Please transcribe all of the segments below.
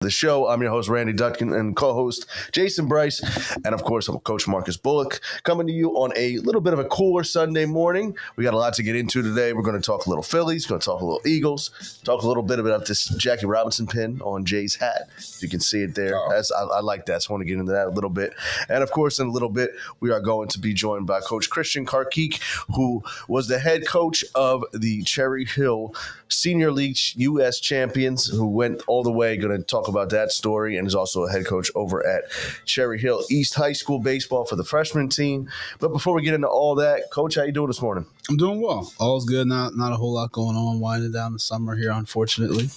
The show. I'm your host, Randy Dutkin, and co-host Jason Bryce. And of course, I'm Coach Marcus Bullock, coming to you on a little bit of a cooler Sunday morning. We got a lot to get into today. We're going to talk a little Phillies, going to talk a little Eagles, talk a little bit about this Jackie Robinson pin on Jay's hat. You can see it there. I like that, so I want to get into that a little bit. And of course, in a little bit, we are going to be joined by Coach Christian Karkik, who was the head coach of the Cherry Hill Senior League U.S. champions, who went all the way. Going to talk about that story, and is also a head coach over at Cherry Hill East High School baseball for the freshman team. But before we get into all that, Coach, how you doing this morning? I'm doing well. All's good. Not a whole lot going on. Winding down the summer here, unfortunately.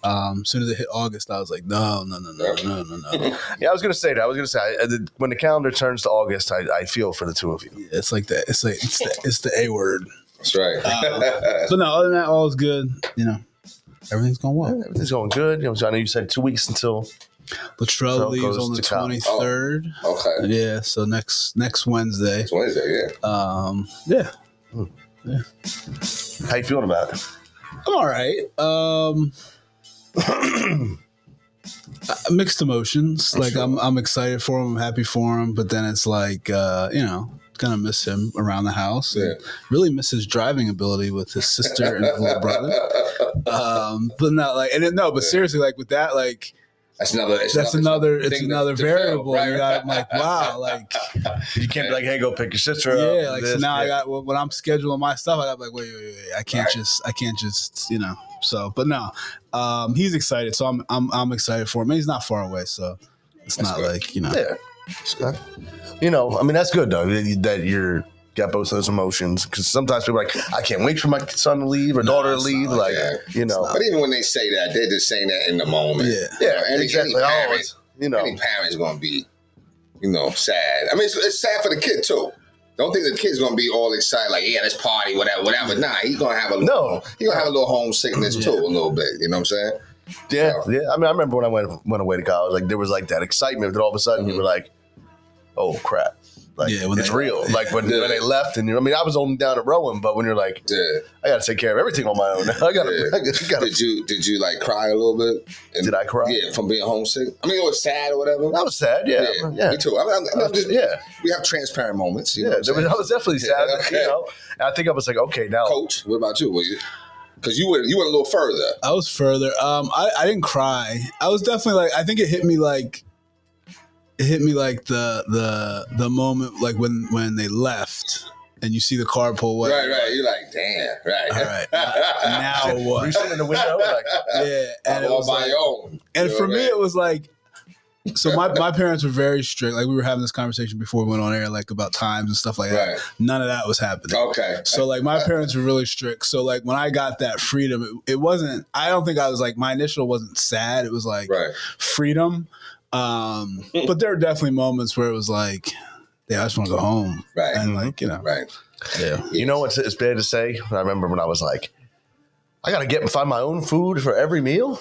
As soon as it hit August, I was like, no. Yeah, I was going to say that. When the calendar turns to August, I feel for the two of you. Yeah, it's like that. It's the A word. That's right. So no, other than that, all's good. Everything's going well. Yeah, everything's going good. I know you said 2 weeks until Latrell leaves on the 23rd. Oh, okay. Yeah, so next Wednesday. It's Wednesday, yeah. Yeah. How you feeling about it? I'm all right. Mixed emotions. I'm excited for him. I'm happy for him. But then it's like, gonna miss him around the house. Yeah. Really miss his driving ability with his sister and his little brother. But not like, but seriously, like with that, like That's another variable. Right? I'm like, wow, like you can't be like, hey, go pick your sister up. Yeah, like so now I got when I'm scheduling my stuff, I got like, wait, I can't just, So, but no, he's excited, so I'm excited for him. And he's not far away, so it's That's not good. like Yeah. That's good though that you're got both those emotions, because sometimes people are like, I can't wait for my son to leave or daughter to leave. But even when they say that, they're just saying that in the moment. Yeah. Exactly. Any parent's gonna be, sad. I mean, it's sad for the kid too. Don't think the kid's gonna be all excited, like, yeah, let's party, whatever. Nah, he's gonna have a little homesickness too, a little bit. You know what I'm saying? Yeah. I mean, I remember when I went away to college, like there was like that excitement, but all of a sudden you were like, oh crap. Like, it's real. Like when they left, and I was only down at Rowan, but when you're like, I got to take care of everything on my own. Did you like cry a little bit? Did I cry? Yeah, from being homesick. I mean, it was sad or whatever. I was sad. Yeah. Me too. We have transparent moments. I was definitely sad. Okay. And I think I was like, okay, now, Coach, what about you? Because you went a little further. I was further. I didn't cry. I was definitely like, I think it hit me like the moment like when they left and you see the car pull away. Right. You're like, damn. Right. All right. Now what? Were you sitting in the window? Like, yeah. And it was by your own. And for me, it was like, so my parents were very strict. Like we were having this conversation before we went on air, like about times and stuff like that. None of that was happening. Okay. So like my parents were really strict. So like when I got that freedom, it wasn't, I don't think I was like, my initial wasn't sad. It was like freedom. But there are definitely moments where it was like, yeah, I just want to go home. Right. And like, Right. Yeah. You know what's it's bad to say? I remember when I was like, I got to get and find my own food for every meal.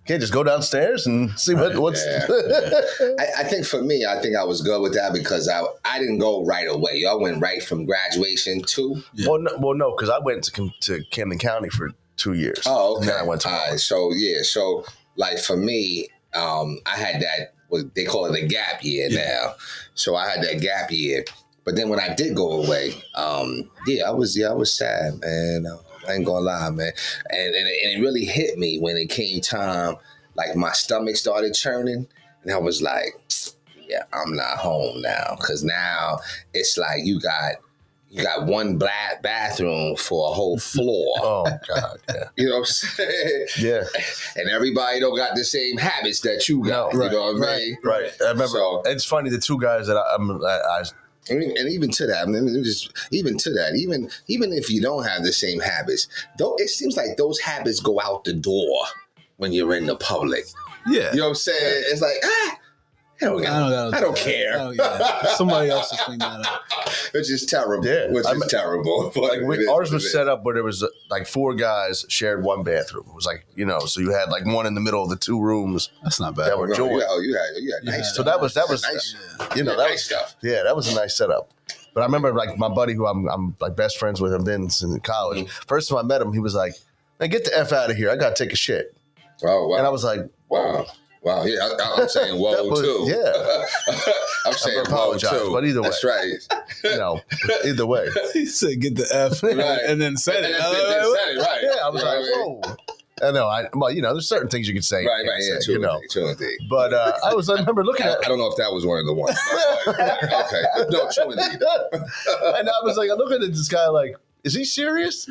Can't just go downstairs and see what's. I think for me, I was good with that because I didn't go right away. I went right from graduation to. Yeah. Well, no, because I went to Camden County for 2 years. Oh, okay. And then I went to. All right. So like for me, I had that. What they call it a gap year now. So I had that gap year. But then when I did go away, I was sad, man. I ain't gonna lie, man. And it really hit me when it came time, like my stomach started churning. And I was like, yeah, I'm not home now. Cause now it's like you got one black bathroom for a whole floor. Oh, God, yeah. You know what I'm saying? Yeah. And everybody don't got the same habits that you got. No, you know what I mean? Right. I remember, it's funny, the two guys that I and even to that, even if you don't have the same habits, though, it seems like those habits go out the door when you're in the public. Yeah. You know what I'm saying? It's like, I don't care. Somebody else will clean that up. Which is terrible. Yeah. Terrible. Like ours was set up where there was like 4 guys shared one bathroom. It was like, so you had like one in the middle of the 2 rooms. That's not bad. That were joined. You had nice stuff. So that was nice. Nice stuff. Yeah, that was a nice setup. But I remember like my buddy who I'm like best friends with him then in college. Mm-hmm. First time I met him, he was like, "Man, get the F out of here. I gotta take a shit." Oh wow. And I was like, wow. Wow, yeah, I'm saying whoa too. Yeah, I'm saying apologize, whoa too. but either way, that's right. Either way. He said, "Get the F," Right. and then said it. Then said it, right? Yeah, I was You know like, what I mean? whoa. I know. Well, there's certain things you can say. Right, yeah, say, true indeed. But I remember looking at. I don't know if that was one of the ones. Okay, no, true indeed. And I was like, I look at this guy like, is he serious?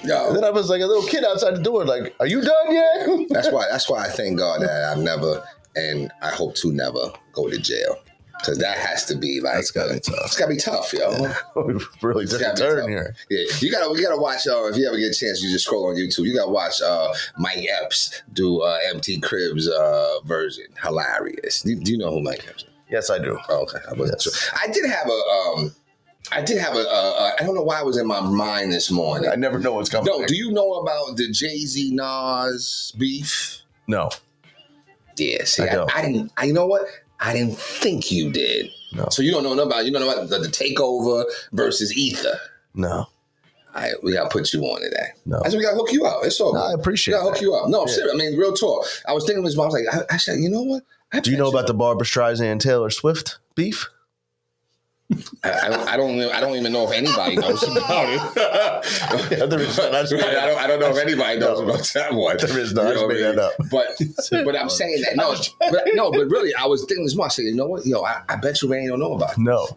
No. And then I was like a little kid outside the door, like, are you done yet? That's why I thank God that I've never, and I hope to never go to jail. Because that has to be like, That's gotta be tough. It's gotta be tough, yo. Really took a turn here. Yeah, you gotta watch. If you ever get a chance, you just scroll on YouTube. You gotta watch Mike Epps do MT Cribs version. Hilarious. Do you know who Mike Epps is? Yes, I do. Oh, okay, I wasn't sure. I did have I don't know why it was in my mind this morning. I never know what's coming. No, do you know about the Jay-Z Nas beef? No. Yeah, see, I don't. I didn't. You know what? I didn't think you did. No. So you don't know about the takeover versus Ether. No. All right, we gotta put you on to that. No. I said we gotta hook you up. It's all good. I appreciate We gotta hook that. you up. No, seriously. I mean, real talk. I was thinking this, I was like, I said, you know what? Do you know about the Barbra Streisand Taylor Swift beef? I don't even know if anybody knows about it. Yeah, there is none. I don't know if anybody knows about that one. There is none. I just made that up. But I'm saying that but really, I was thinking this morning. I said, you know what? I bet you Randy don't know about it. No.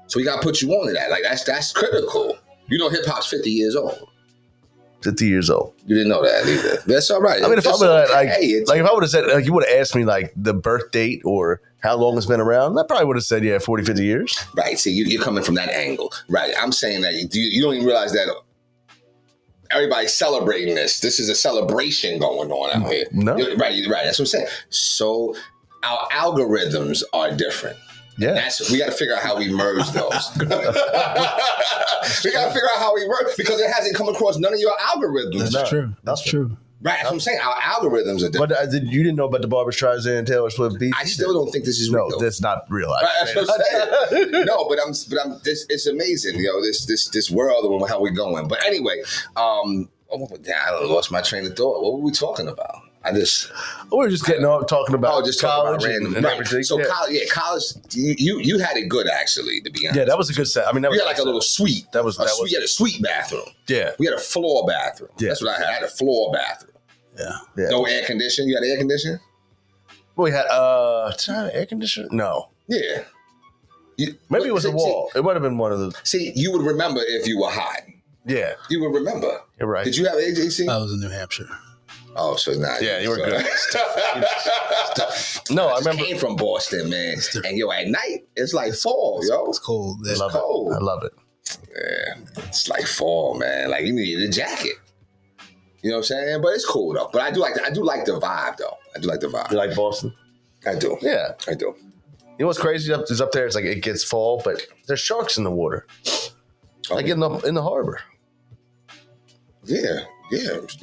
So we gotta put you on to that. Like that's critical. You know, hip hop's 50 years old. 50 years old. You didn't know that either. That's all right. I mean, if I That's would have okay. if I would have said you would have asked me like the birth date or how long it's been around, I probably would have said 40, 50 years. Right. See, you're coming from that angle. Right. I'm saying that you don't even realize that everybody's celebrating this. This is a celebration going on out here. No. Right. That's what I'm saying. So our algorithms are different. Yeah. We got to figure out how we merge those. We got to figure out how we merge because it hasn't come across none of your algorithms. That's true. That's true. Right. That's what I'm saying. Our algorithms are different. But you didn't know about the Barbra Streisand and Taylor Swift beef? I still don't think this is real. No, that's not real. Right, that's what I'm saying. No, but I'm. This it's amazing, This world and how we're going. But anyway, I lost my train of thought. What were we talking about? We were just talking about just college talking about random and everything. So yeah. college. You had it good actually, to be honest. Yeah, that was a good set. I mean, that we was had like a little suite. We had a suite bathroom. Yeah, we had a floor bathroom. Yeah. That's what I had. I had a floor bathroom. Yeah. No air conditioning. You had air conditioning? We had did I have air conditioner? No. Yeah. Maybe it was a wall. It might have been one of those. See, you would remember if you were hot. Yeah. You would remember. You're right. Did you have AJC? I was in New Hampshire. Oh, so now you were good. No, I remember. Came from Boston, man, and at night it's like fall, yo. It's cold. It's cold. I love it. Yeah, it's like fall, man. Like you need a jacket. You know what I'm saying? But it's cool though. But I do like the vibe though. I do like the vibe. You like Boston? I do. Yeah, I do. You know what's crazy is up there? It's like it gets fall, but there's sharks in the water, like in the harbor. Yeah. That's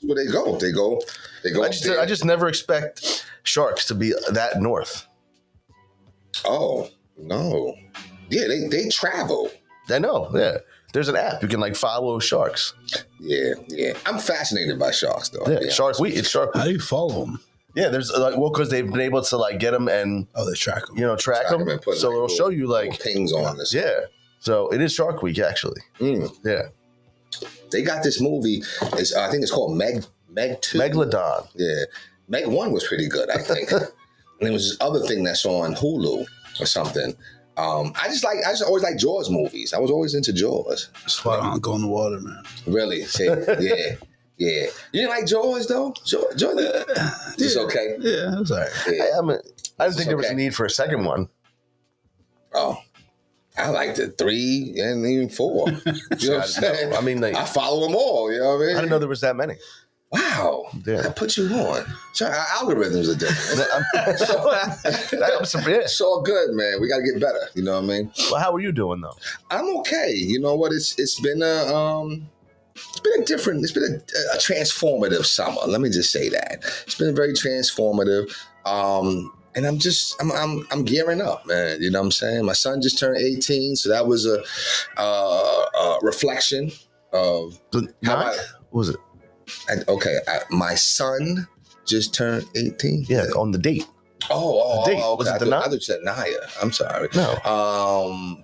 where they go. They go. I just never expect sharks to be that north. Oh no. Yeah, they travel. I know. Yeah, there's an app you can like follow sharks. Yeah. I'm fascinated by sharks though. Yeah, Shark Week. It's Shark Week. How do you follow them? Yeah, there's because they've been able to like get them and they track them. Track them. And put, so it'll show you like pings on this. Yeah. So it is Shark Week actually. Yeah. They got this movie. I think it's called Meg 2. Megalodon. Yeah. Meg 1 was pretty good, I think. And there was this other thing that's on Hulu or something. I just always like Jaws movies. I was always into Jaws. That's why I don't go in the water, man. Really? See, yeah. You didn't like Jaws though? Jaws? It's okay. Yeah, it was all right. Yeah. I didn't think there was a need for a second one. Oh. I liked it 3 and even 4. You know what I'm saying? I mean, I follow them all. You know what I mean? I didn't know there was that many. Wow. Yeah. I put you on. So our algorithms are different. Yeah. It's all good, man. We got to get better. You know what I mean? Well, how are you doing though? I'm okay. You know what? It's been a transformative summer. Let me just say that. It's been very transformative. And I'm gearing up, man. You know what I'm saying? My son just turned 18, so that was a reflection of What was it? my son just turned 18. Yeah, on the date. Okay. Was it the night? I thought you said Naya. I'm sorry. No.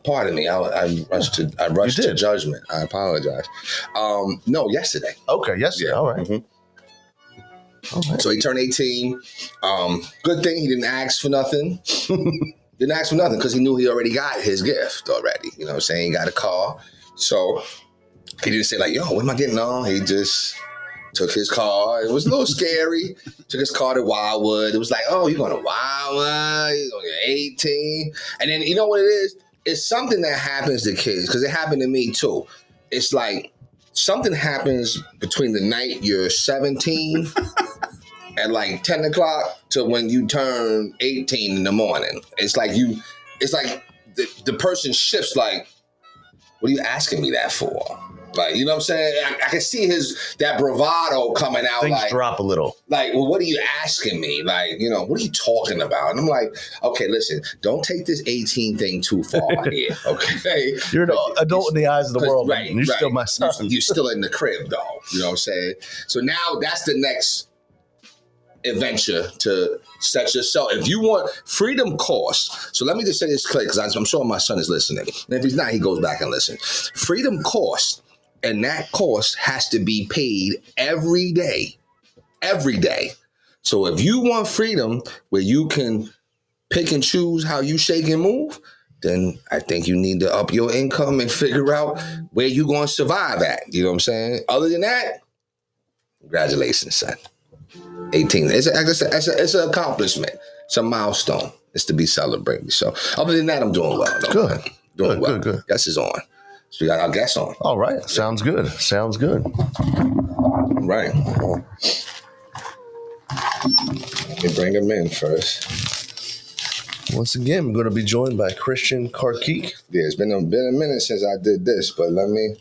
Pardon me. I rushed to judgment. I apologize. No, yesterday. Okay, yesterday. Yeah. All right. Mm-hmm. All right. So he turned 18. Good thing he didn't ask for nothing. Didn't ask for nothing because he knew he already got his gift already. You know what I'm saying? He got a car. So he didn't say like, yo, what am I getting on? He just took his car. It was a little scary. Took his car to Wildwood. It was like, oh, you're going to Wildwood? You're going to 18? And then, you know what it is? It's something that happens to kids because it happened to me too. It's like something happens between the night you're 17 at like 10 o'clock to when you turn 18 in the morning. It's like the person shifts like, what are you asking me that for? Like, you know what I'm saying? I can see that bravado coming out. Things like, drop a little. Like, well, what are you asking me? Like, you know, what are you talking about? And I'm like, okay, listen, don't take this 18 thing too far here, okay? You're an adult in the eyes of the world, right, and you're still my son. You're still in the crib, though. You know what I'm saying? So now that's the next adventure to set yourself. If you want freedom costs, so let me just say this clear because I'm sure my son is listening. And if he's not, he goes back and listens. Freedom costs, and that cost has to be paid every day. Every day. So if you want freedom where you can pick and choose how you shake and move, then I think you need to up your income and figure out where you're going to survive at. You know what I'm saying? Other than that, congratulations, son. 18. It's an accomplishment. It's a milestone. It's to be celebrated. So other than that, I'm doing well. Good. Doing well. Good. Guest is on. So we got our guest on. All right. Sounds good. Right. Let me bring him in first. Once again, we're going to be joined by Christian Karkik. Yeah, it's been a minute since I did this, but let me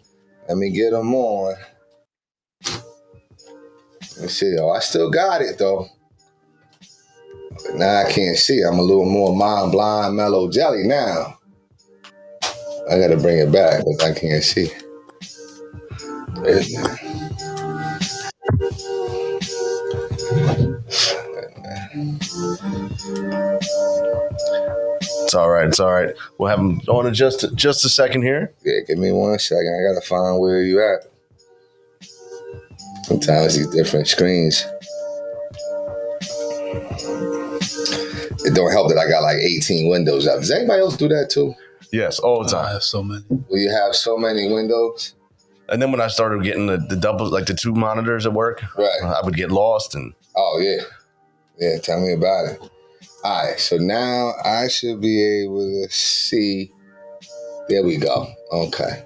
get him on. Let's see. Oh, I still got it though. But now I can't see. I'm a little more mind blind, mellow jelly now. I got to bring it back because I can't see. It's all right. We'll have him on in just a second here. Yeah, give me 1 second. I got to find where you at. Sometimes these different screens. It don't help that I got like 18 windows up. Does anybody else do that too? Yes, all the time. I have so many. Will you have so many windows? And then when I started getting the double, like the two monitors at work, right, I would get lost. And oh yeah, tell me about it. All right, so now I should be able to see. There we go. Okay.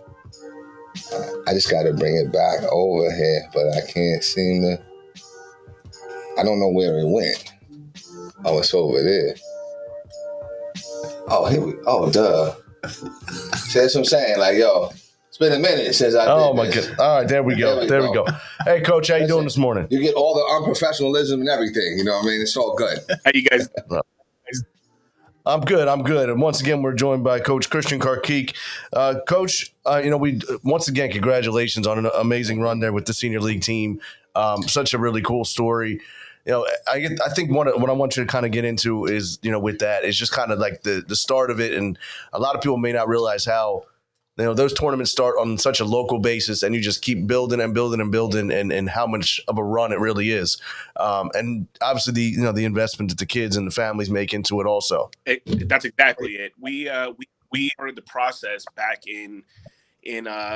I just got to bring it back over here, but I can't seem to. I don't know where it went. Oh, it's over there. Oh, here we. Oh, duh. See, that's what I'm saying. Like, yo, it's been a minute since I did oh my this. god! All right, there we go. Hey, Coach, how you doing this morning? You get all the unprofessionalism and everything. You know what I mean? It's all good. How you guys? I'm good. And once again, we're joined by Coach Christian Karkik. Coach, we once again, congratulations on an amazing run there with the senior league team. Such a really cool story. I think what I want you to kind of get into is, with that, is just kind of like the start of it. And a lot of people may not realize how, those tournaments start on such a local basis and you just keep building and building and building and how much of a run it really is. And obviously the investment that the kids and the families make into it also. That's exactly it. We started the process back in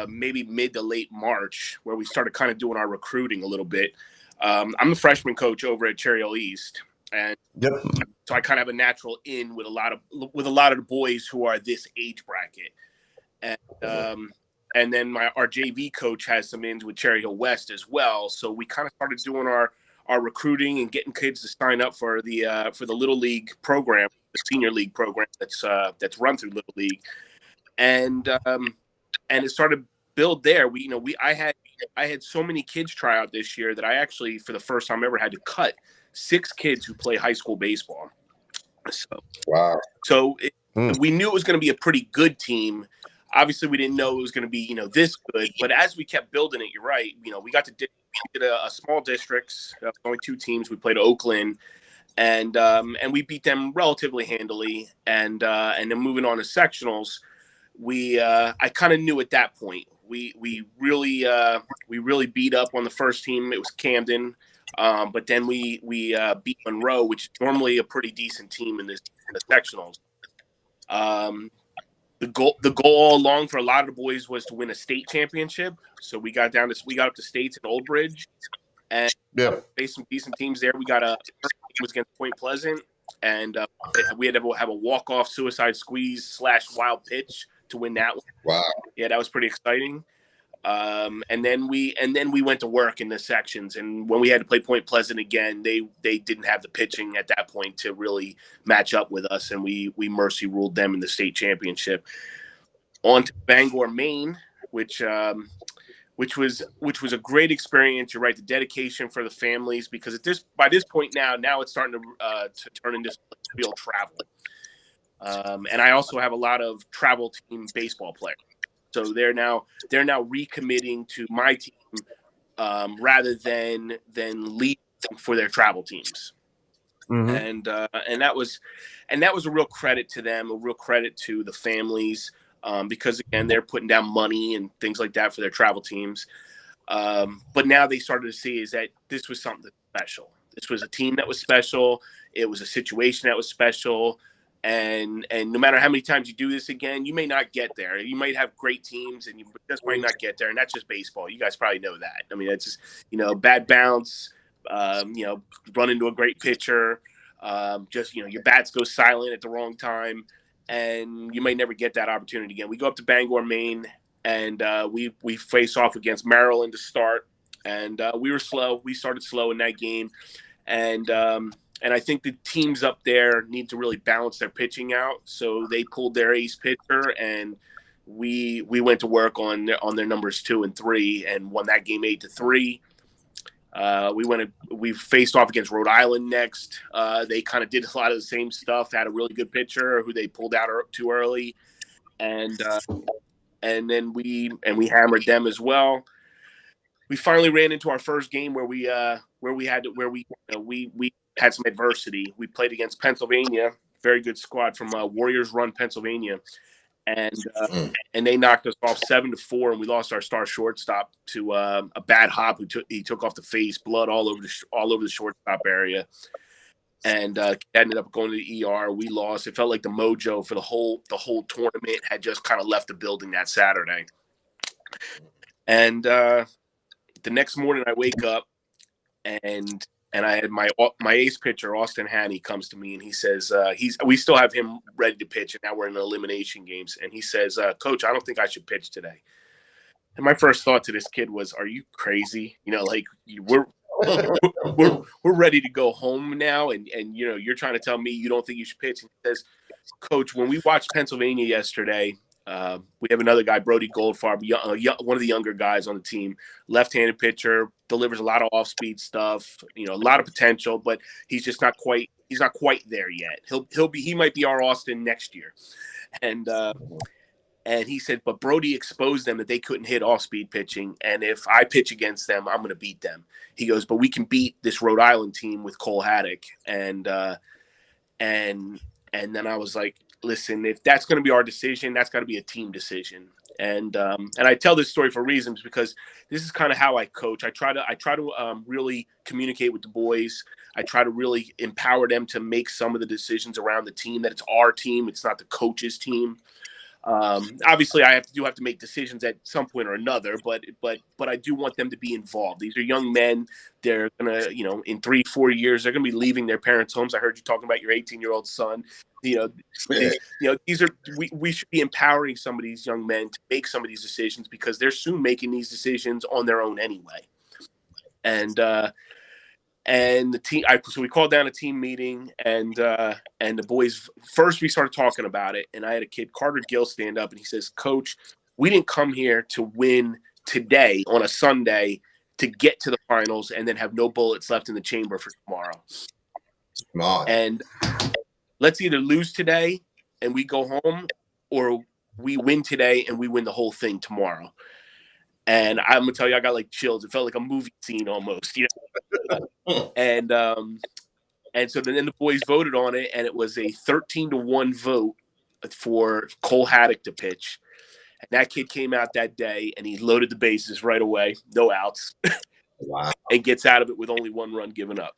maybe mid to late March, where we started kind of doing our recruiting a little bit. I'm the freshman coach over at Cherry Hill East, and so I kind of have a natural in with a lot of the boys who are this age bracket, and then our JV coach has some ins with Cherry Hill West as well. So we kind of started doing our recruiting and getting kids to sign up for the Little League program, the senior league program that's run through Little League, and it started build there. I had so many kids try out this year that I actually, for the first time ever, had to cut 6 kids who play high school baseball. So, wow. So we knew it was going to be a pretty good team. Obviously, we didn't know it was going to be, this good. But as we kept building it, you're right. We got to did a small districts, only 2 teams. We played Oakland, and we beat them relatively handily. And then moving on to sectionals, I kind of knew at that point we really beat up on the first team. It was Camden, but then we beat Monroe, which is normally a pretty decent team in the sectionals. The goal all along for a lot of the boys was to win a state championship. So we got up to states in Old Bridge, and faced some decent teams there. We got was against Point Pleasant, and we had to have a walk-off suicide squeeze / wild pitch to win that one. Wow. Yeah, that was pretty exciting. And then we went to work in the sections, and when we had to play Point Pleasant again, they didn't have the pitching at that point to really match up with us, and we mercy ruled them in the state championship. On to Bangor, Maine, which was a great experience. You're right, the dedication for the families, because by this point now it's starting to turn into real travel. And I also have a lot of travel team baseball players. So they're now recommitting to my team rather than leaving for their travel teams. Mm-hmm. And that was a real credit to them, a real credit to the families, because again, they're putting down money and things like that for their travel teams. But now they started to see is that this was something special. This was a team that was special. It was a situation that was special. And no matter how many times you do this again, you may not get there. You might have great teams, and you just might not get there. And that's just baseball. You guys probably know that. I mean, it's just, bad bounce, run into a great pitcher, your bats go silent at the wrong time, and you may never get that opportunity again. We go up to Bangor, Maine, and we face off against Maryland to start. And we were slow. We started slow in that game. And I think the teams up there need to really balance their pitching out. So they pulled their ace pitcher, and we went to work on their numbers 2 and 3 and won that game 8-3. We faced off against Rhode Island next. They kind of did a lot of the same stuff. Had a really good pitcher who they pulled out too early, and then we hammered them as well. We finally ran into our first game where we had some adversity. We played against Pennsylvania, very good squad from Warriors Run, Pennsylvania, and they knocked us off 7-4, and we lost our star shortstop to a bad hop who took off the face, blood all over the shortstop area, and ended up going to the ER. We lost. It felt like the mojo for the whole tournament had just kind of left the building that Saturday, and the next morning I wake up and I had my ace pitcher, Austin Haney, comes to me and he says, we still have him ready to pitch, and now we're in elimination games. And he says, Coach, I don't think I should pitch today. And my first thought to this kid was, are you crazy? We're ready to go home now, and you're trying to tell me you don't think you should pitch. And he says, Coach, when we watched Pennsylvania yesterday, we have another guy, Brody Goldfarb, one of the younger guys on the team, left-handed pitcher, delivers a lot of off-speed stuff, a lot of potential, but he's just not quite there yet. He might be our Austin next year. And he said, but Brody exposed them that they couldn't hit off-speed pitching, and if I pitch against them, I'm going to beat them. He goes, but we can beat this Rhode Island team with Cole Haddock. And then I was like, listen, if that's going to be our decision, that's got to be a team decision. And I tell this story for reasons, because this is kind of how I coach. I try to really communicate with the boys. I try to really empower them to make some of the decisions around the team, that it's our team. It's not the coach's team. Obviously I have to make decisions at some point or another, but I do want them to be involved. These are young men. They're going to, in 3-4 years, they're going to be leaving their parents' homes. I heard you talking about your 18-year-old son. We should be empowering some of these young men to make some of these decisions, because they're soon making these decisions on their own anyway. And the team, so we called down a team meeting, and the boys, first we started talking about it, and I had a kid, Carter Gill, stand up, and he says, Coach, we didn't come here to win today on a Sunday to get to the finals and then have no bullets left in the chamber for tomorrow. Come on. And let's either lose today and we go home, or we win today and we win the whole thing tomorrow. And I'm gonna tell you, I got like chills. It felt like a movie scene almost, you know. And so then the boys voted on it, and it was a 13-1 vote for Cole Haddock to pitch. And that kid came out that day, and he loaded the bases right away, no outs. Wow. And gets out of it with only 1 run given up.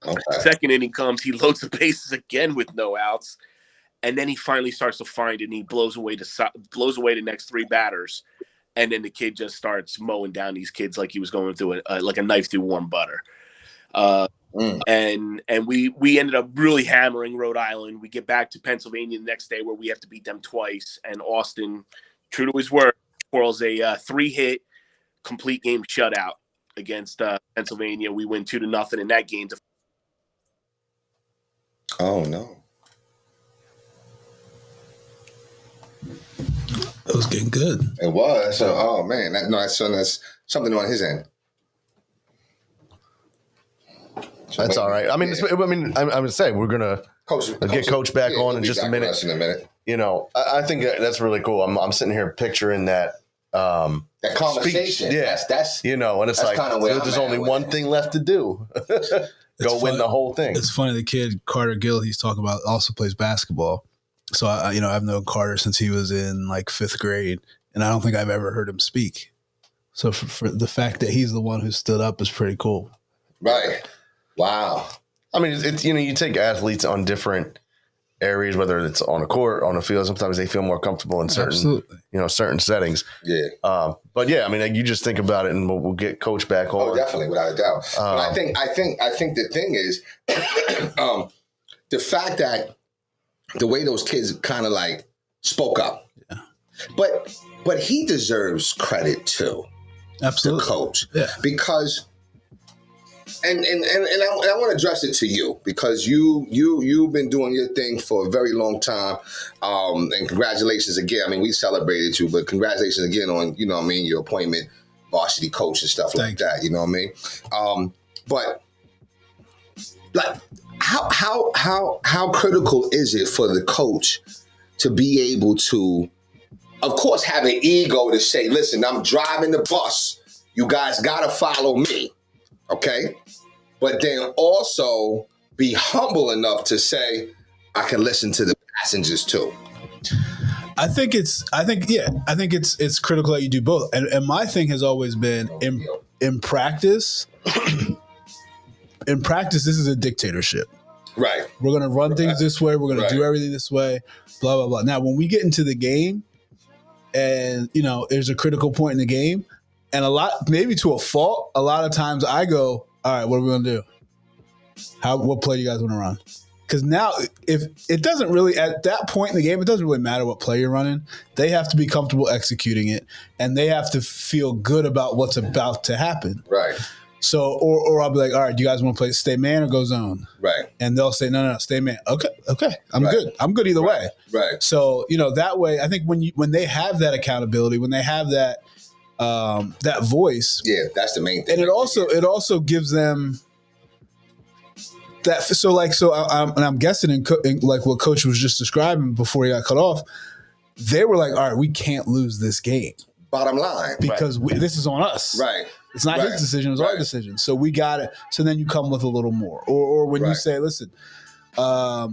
Okay. Second inning comes, he loads the bases again with no outs, and then he finally starts to find it, and he blows away the next 3 batters, and then the kid just starts mowing down these kids like he was going through like a knife through warm butter. And we ended up really hammering Rhode Island. We get back to Pennsylvania the next day where we have to beat them twice, and Austin, true to his word, twirls a 3-hit complete game shutout against Pennsylvania. We win 2-0 in that game. Oh no! It was getting good. It was. So, oh man, that's something on his end. So That's all right. I mean, I'm going to say we're gonna get Coach back on in just a minute. You know, I think that's really cool. I'm sitting here picturing that. That conversation. Speech. Yeah, that's you know, and it's like there's only one thing left to do. Go win the whole thing. It's funny. The kid Carter Gill he's talking about also plays basketball. So I've known Carter since he was in like 5th grade, and I don't think I've ever heard him speak. So for the fact that he's the one who stood up is pretty cool. Right. Wow. I mean, it's you take athletes on different areas, whether it's on a court, on a field. Sometimes they feel more comfortable in certain, certain settings. Yeah. But yeah, I mean, like, you just think about it, and we'll get Coach back on. Oh, definitely, without a doubt. But I think the thing is, the fact that the way those kids kind of like spoke up. Yeah. But he deserves credit too. Absolutely. The coach. Yeah. Because. And I want to address it to you because you've been doing your thing for a very long time, and congratulations again. I mean, we celebrated you, but congratulations again on your appointment, varsity coach and stuff like that. You know what I mean? But like, how critical is it for the coach to be able to, of course, have an ego to say, "Listen, I'm driving the bus. You guys gotta follow me." Okay, but then also be humble enough to say, I can listen to the passengers too. I think it's critical that you do both. And my thing has always been in practice. In practice, this is a dictatorship. Right. We're gonna run things this way. We're gonna do everything this way. Blah blah blah. Now, when we get into the game, and there's a critical point in the game. And maybe to a fault, a lot of times I go, all right, what are we going to do? What play do you guys want to run? Because now, if it doesn't really, at that point in the game, it doesn't really matter what play you're running. They have to be comfortable executing it, and they have to feel good about what's about to happen. Right. So, or I'll be like, all right, do you guys want to play stay man or go zone? Right. And they'll say, no, stay man. Okay, I'm good. I'm good either way. Right. So, that way, I think when they have that accountability, when they have that voice, that's the main thing. And it also gives them that. I'm guessing in like what Coach was just describing before he got cut off. They were like, all right, we can't lose this game. Bottom line, because this is on us. Right. It's not his decision; it's our decision. So we got it. So then you come with a little more, or when you say, listen, a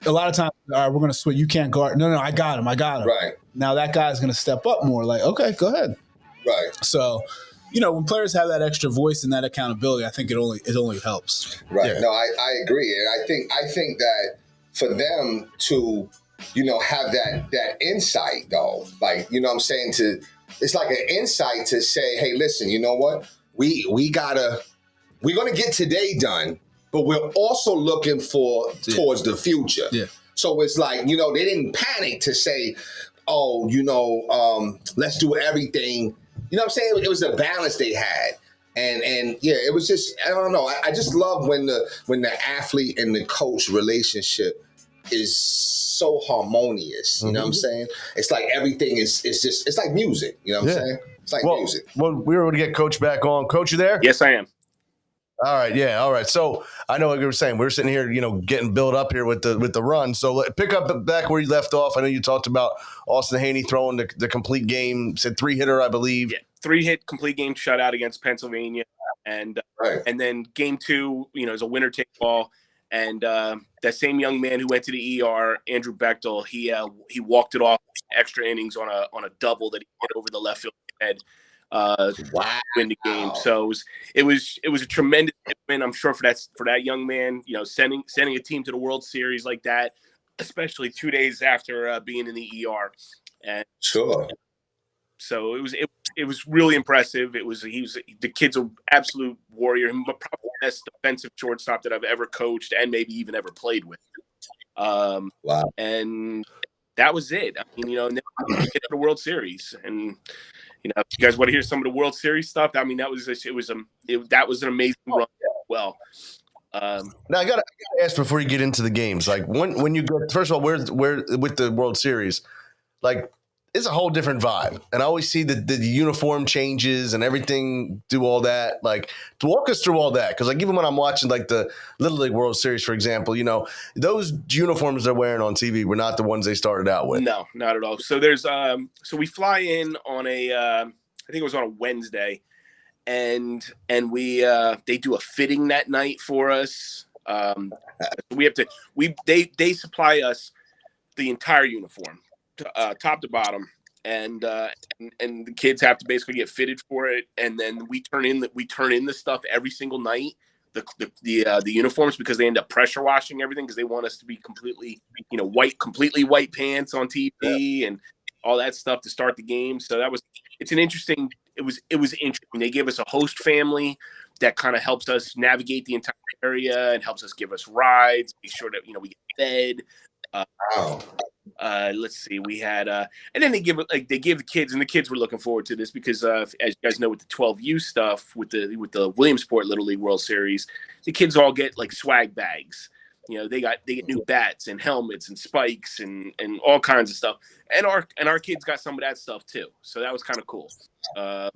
lot of times, all right, we're going to switch. You can't guard. No, I got him. Right. Now that guy's going to step up more. Like, okay, go ahead. Right. So, when players have that extra voice and that accountability, I think it only helps. Right. Yeah. No, I agree, and I think that for them to, have that insight though, like what I'm saying, it's like an insight to say, hey, listen, you know what, we're gonna get today done, but we're also looking towards the future. Yeah. So it's like they didn't panic to say, oh, let's do everything. You know what I'm saying? It was a balance they had. And yeah, it was just, I don't know. I just love when the athlete and the coach relationship is so harmonious. You know what I'm saying? It's like everything is just, it's like music. You know what I'm saying? It's like music. Well, we were able to get Coach back on. Coach, you there? Yes, I am. All right, yeah, all right. So I know what you were saying. We're sitting here, getting built up here with the run. So pick up back where you left off. I know you talked about Austin Haney throwing the complete game, said 3-hitter, I believe. Yeah, 3-hit complete game shutout against Pennsylvania, and then game 2, is a winner take all. And that same young man who went to the ER, Andrew Bechtel, he walked it off extra innings on a double that he hit over the left field head. Win the game. So it was a tremendous win, I'm sure, for that young man. Sending a team to the World Series like that, especially 2 days after being in the ER. And sure. So it was really impressive. The kid's an absolute warrior. Probably the best defensive shortstop that I've ever coached and maybe even ever played with. Wow. And that was it. I mean, and then we get to the World Series, and if you guys want to hear some of the World Series stuff, I mean, that was an amazing run as well. Now I gotta ask before you get into the games, like when you go, first of all, where with the World Series, like it's a whole different vibe, and I always see the uniform changes and everything, do all that. Like, to walk us through all that, because like even when I'm watching like the Little League World Series, for example, those uniforms they're wearing on TV were not the ones they started out with. No, not at all. So there's so we fly in on I think it was on a Wednesday, and we they do a fitting that night for us. They supply us the entire uniform, top to bottom, and the kids have to basically get fitted for it, and then we turn in the stuff every single night, the uniforms, because they end up pressure washing everything because they want us to be completely white pants on TV and all that stuff to start the game. So it was interesting. They gave us a host family that kind of helps us navigate the entire area and helps us give us rides, make sure that we get fed. Let's see, we had and then they give the kids, and the kids were looking forward to this because as you guys know, with the 12U stuff, with the Williamsport Little League World Series, the kids all get like swag bags. They get new bats and helmets and spikes and all kinds of stuff, and our kids got some of that stuff too, so that was kind of cool. We're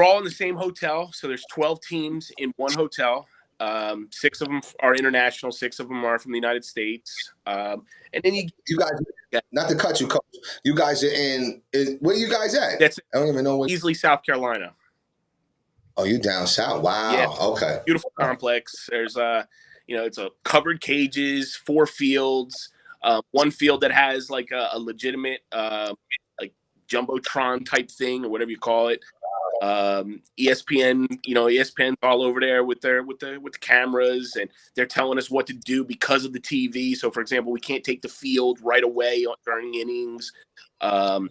all in the same hotel, so there's 12 teams in one hotel. 6 of them are international, 6 of them are from the United States. And then you guys, not to cut you, Coach, you guys are in, where are you guys at? I don't even know where. Easily, South Carolina. Oh, you down south? Wow. Yeah. Okay. Beautiful complex. There's it's a covered cages, 4 fields, one field that has like a legitimate like jumbotron type thing or whatever you call it. ESPN, ESPN's all over there with the cameras, and they're telling us what to do because of the TV. So, for example, we can't take the field right away during innings. At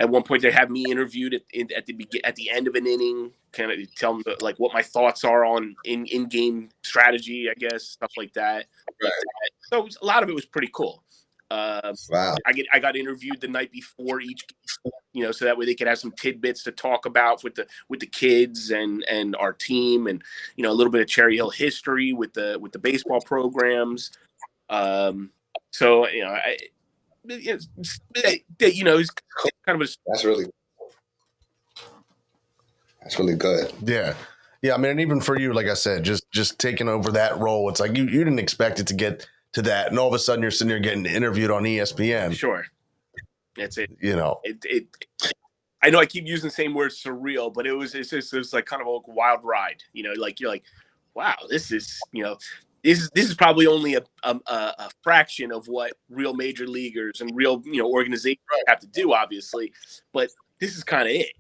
one point, they have me interviewed at the end of an inning, kind of tell them like what my thoughts are on in-game strategy, I guess, stuff like that. Right. So a lot of it was pretty cool. Wow. I got interviewed the night before each game, so that way they could have some tidbits to talk about with the kids and our team, and a little bit of Cherry Hill history with the baseball programs. So it's kind of that's really good. Yeah. I mean, and even for you, like I said, just taking over that role, it's like you didn't expect it to get to that, and all of a sudden you're sitting there getting interviewed on ESPN. Sure, that's it. It I know I keep using the same word, surreal, but it was like kind of a wild ride. Like you're like, wow, this is this is probably only a fraction of what real major leaguers and real organizations have to do, obviously, but this is kind of it,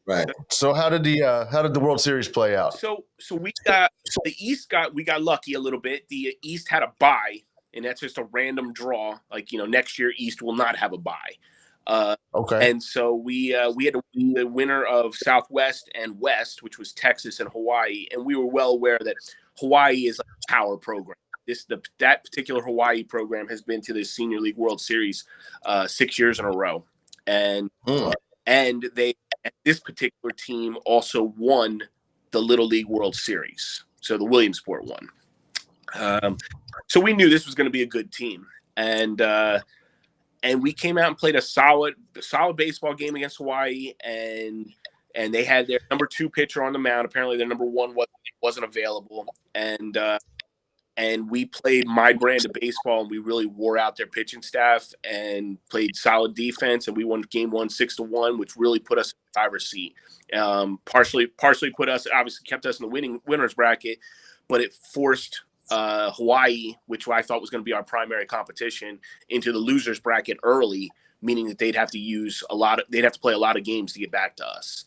Right. So how did the World Series play out? So we got we got lucky a little bit. The East had a bye, and that's just a random draw. Like next year East will not have a bye. Okay. And so we had the winner of Southwest and West, which was Texas and Hawaii, and we were well aware that Hawaii is a power program. That particular Hawaii program has been to the Senior League World Series 6 years in a row, and this particular team also won the Little League World Series. So the Williamsport won. So we knew this was going to be a good team. And we came out and played a solid baseball game against Hawaii. And and they had their number 2 pitcher on the mound. Apparently, their number 1 wasn't available, and we played my brand of baseball, and we really wore out their pitching staff and played solid defense, and we won game 1 6-1, which really put us in the driver's seat. Partially put us, obviously kept us in the winners bracket, but it forced Hawaii, which I thought was going to be our primary competition, into the losers bracket early, meaning that they'd have to play a lot of games to get back to us.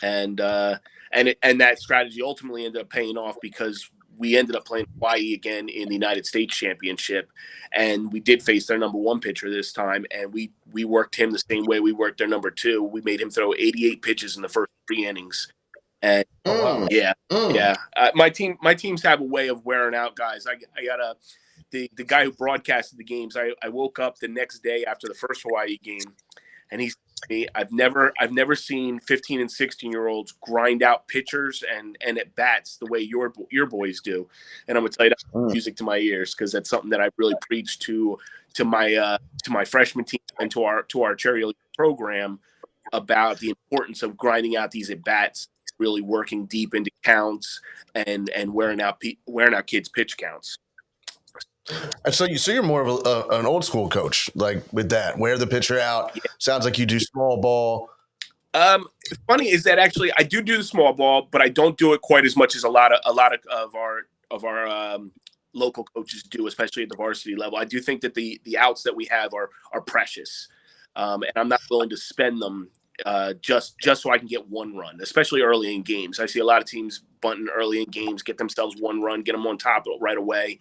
And that strategy ultimately ended up paying off because we ended up playing Hawaii again in the United States Championship, and we did face their number 1 pitcher this time, and we worked him the same way we worked their number 2. We made him throw 88 pitches in the first 3 innings. And my teams have a way of wearing out guys. I got the guy who broadcasted the games. I woke up the next day after the first Hawaii game, and he said to me, I've never seen 15 and 16-year-olds grind out pitchers and at bats the way your boys do. And I'm gonna tell you, that's music to my ears, because that's something that I really preach to my freshman team and to our Cherry Hill program about the importance of grinding out these at bats, really working deep into counts and wearing out kids' pitch counts. And so you're more of an old school coach, like with that, wear the pitcher out. Yeah. Sounds like you do small ball. Funny is that actually I do the small ball, but I don't do it quite as much as a lot of our local coaches do, especially at the varsity level. I do think that the outs that we have are precious, and I'm not willing to spend them just so I can get 1 run, especially early in games. I see a lot of teams bunting early in games, get themselves 1 run, get them on top right away.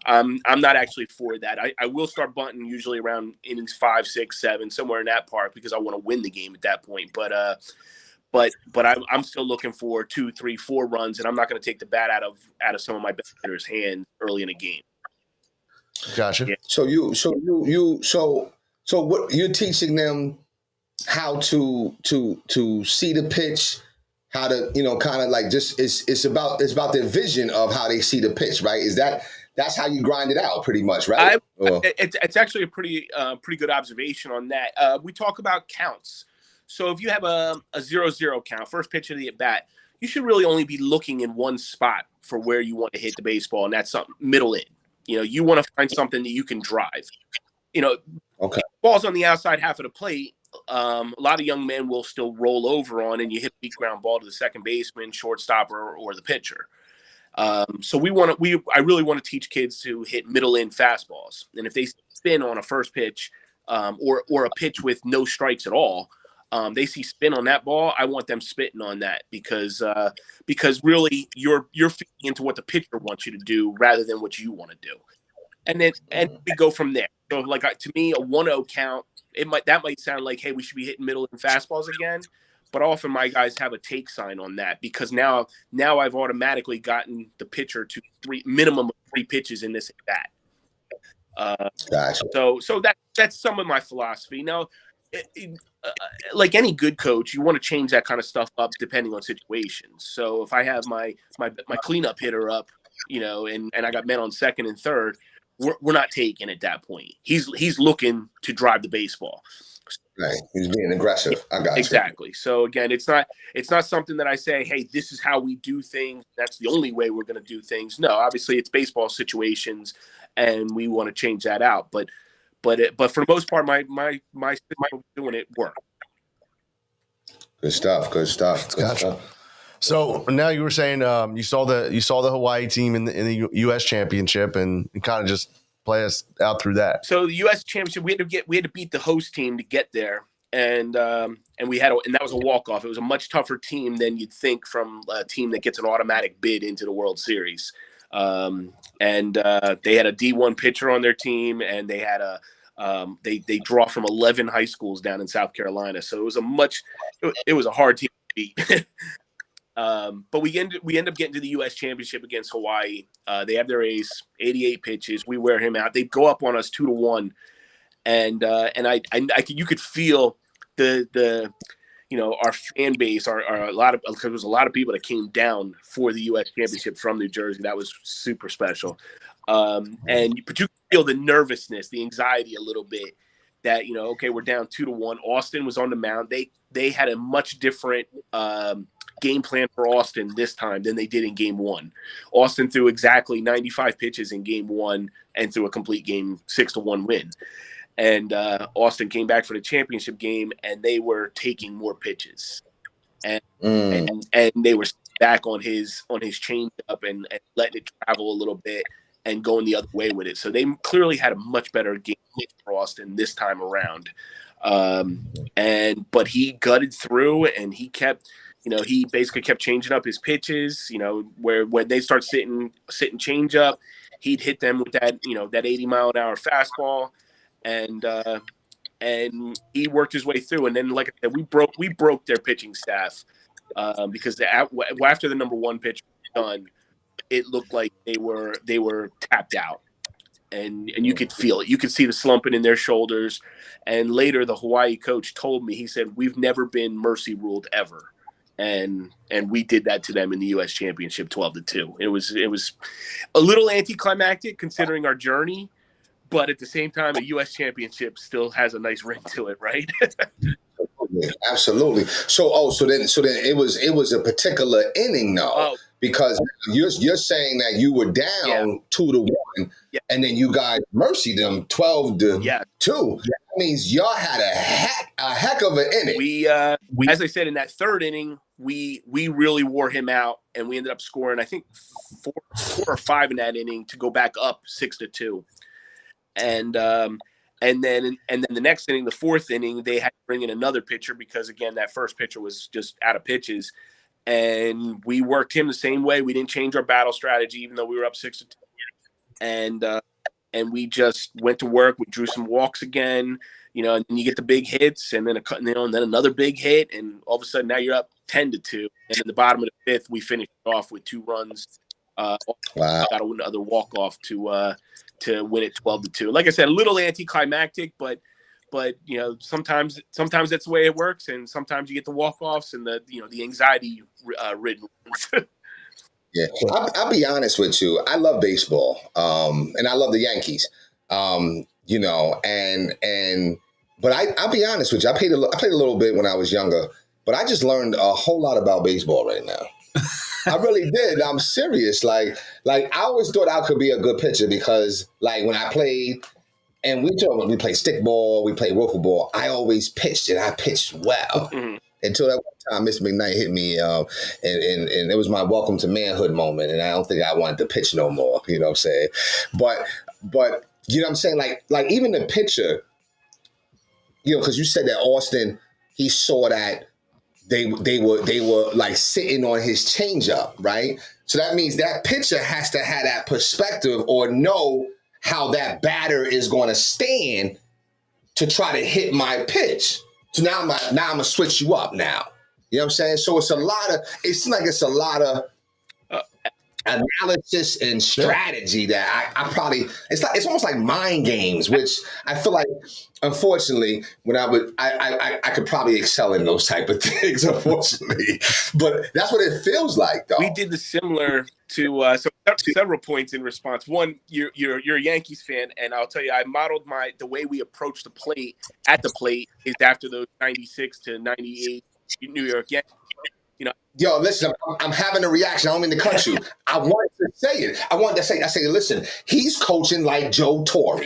I'm not actually for that. I will start bunting usually around innings 5, 6, 7, somewhere in that part, because I want to win the game at that point. But I'm still looking for 2, 3, 4 runs, and I'm not going to take the bat out of some of my best hitters' hands early in a game. Gotcha. Yeah. So what you're teaching them how to see the pitch, how to kind of like just it's about their vision of how they see the pitch, right? That's how you grind it out, pretty much, right? It's actually a pretty good observation on that. We talk about counts. So if you have a 0-0 count, first pitch of the at bat, you should really only be looking in one spot for where you want to hit the baseball, and that's something middle in. You want to find something that you can drive. Okay. Balls on the outside half of the plate. A lot of young men will still roll over on, and you hit a weak ground ball to the second baseman, shortstop, or the pitcher. So I really want to teach kids to hit middle in fastballs, and if they spin on a first pitch, or a pitch with no strikes at all, they see spin on that ball, I want them spitting on that, because really you're feeding into what the pitcher wants you to do rather than what you want to do, and we go from there. So like to me, a 1-0 count, that might sound like, hey, we should be hitting middle in fastballs again. But often my guys have a take sign on that, because now I've automatically gotten the pitcher to minimum of 3 pitches in this at bat. Gotcha. So that's some of my philosophy. Now, like any good coach, you want to change that kind of stuff up depending on situations. So if I have my cleanup hitter up, and I got men on second and third, we're not taking at that point. He's looking to drive the baseball. Right, he's being aggressive. I got you. Exactly. So again, it's not something that I say, hey, this is how we do things. That's the only way we're going to do things. No, obviously it's baseball situations, and we want to change that out. But for the most part, my doing it work. Good stuff. Gotcha. So now you were saying you saw the Hawaii team in the U.S. Championship and kind of just play us out through that. So the U.S. Championship, we had to beat the host team to get there, and that was a walk-off. It was a much tougher team than you'd think from a team that gets an automatic bid into the World Series. They had a D1 pitcher on their team, and they had they draw from 11 high schools down in South Carolina. So it was a hard team to beat. But we end up getting to the U.S. Championship against Hawaii. They have their ace, 88 pitches. We wear him out. They go up on us 2-1, and you could feel our fan base are a lot of, because there was a lot of people that came down for the U.S. Championship from New Jersey. That was super special. But you could feel the nervousness, the anxiety a little bit. that, okay, we're down 2-1. Austin was on the mound. They had a much different game plan for Austin this time than they did in game one. Austin threw exactly 95 pitches in game one and threw a complete game 6-1 win. And Austin came back for the championship game, and they were taking more pitches, and they were back on his changeup and letting it travel a little bit and going the other way with it. So they clearly had a much better game for Austin this time around. But he gutted through, and he kept, he basically kept changing up his pitches. Where when they start sitting changeup, he'd hit them with that, that 80-mile-an-hour fastball. And he worked his way through, and then, like I said, we broke their pitching staff because after the number one pitcher was done, it looked like they were tapped out, and you could feel it. You could see the slumping in their shoulders. And later, the Hawaii coach told me, he said, "We've never been mercy ruled ever," and we did that to them in the U.S. Championship, 12-2. It was a little anticlimactic considering our journey. But at the same time, a U.S. championship still has a nice ring to it, right? Absolutely. So then it was a particular inning, though, because you're saying that you were down 2-1, and then you guys mercied them 12-2. That means y'all had a heck of an inning. We as I said, in that third inning, we really wore him out, and we ended up scoring, I think, 4 or 5 in that inning to go back up 6-2. And then the next inning, the fourth inning, they had to bring in another pitcher because, again, that first pitcher was just out of pitches, and we worked him the same way. We didn't change our battle strategy, even though we were up 6-2, and we just went to work. We drew some walks again, and then you get the big hits, and then and then another big hit, and all of a sudden now you're up 10-2, and in the bottom of the fifth, we finished off with 2 runs. Wow! Got another walk off to win it 12-2. Like I said, a little anticlimactic, but sometimes that's the way it works, and sometimes you get the walk offs and the anxiety ridden. Yeah, I'll be honest with you. I love baseball, and I love the Yankees. But I'll be honest with you. I played a little bit when I was younger, but I just learned a whole lot about baseball right now. I really did. I'm serious. Like I always thought I could be a good pitcher because, like, when I played, and we played stickball, we played wiffle ball, I always pitched, and I pitched well. Mm-hmm. Until that one time, Mr. McKnight hit me, and it was my welcome to manhood moment, and I don't think I wanted to pitch no more. You know what I'm saying? But you know what I'm saying? Like even the pitcher, because you said that Austin, he saw that. They were like sitting on his changeup, right? So that means that pitcher has to have that perspective or know how that batter is going to stand to try to hit my pitch. So now I'm gonna switch you up now. You know what I'm saying? So it seems like it's a lot of analysis and strategy that I probably, it's almost like mind games, which I feel like, unfortunately, when I could probably excel in those type of things, unfortunately. But that's what it feels like, though. We did the similar to several points in response. One, you're a Yankees fan, and I'll tell you, I modeled the way we approach the plate is after those 96 to 98 New York Yankees. Yo, listen, I'm having a reaction. I don't mean to cut you. I wanted to say it. I say, listen, he's coaching like Joe Torre.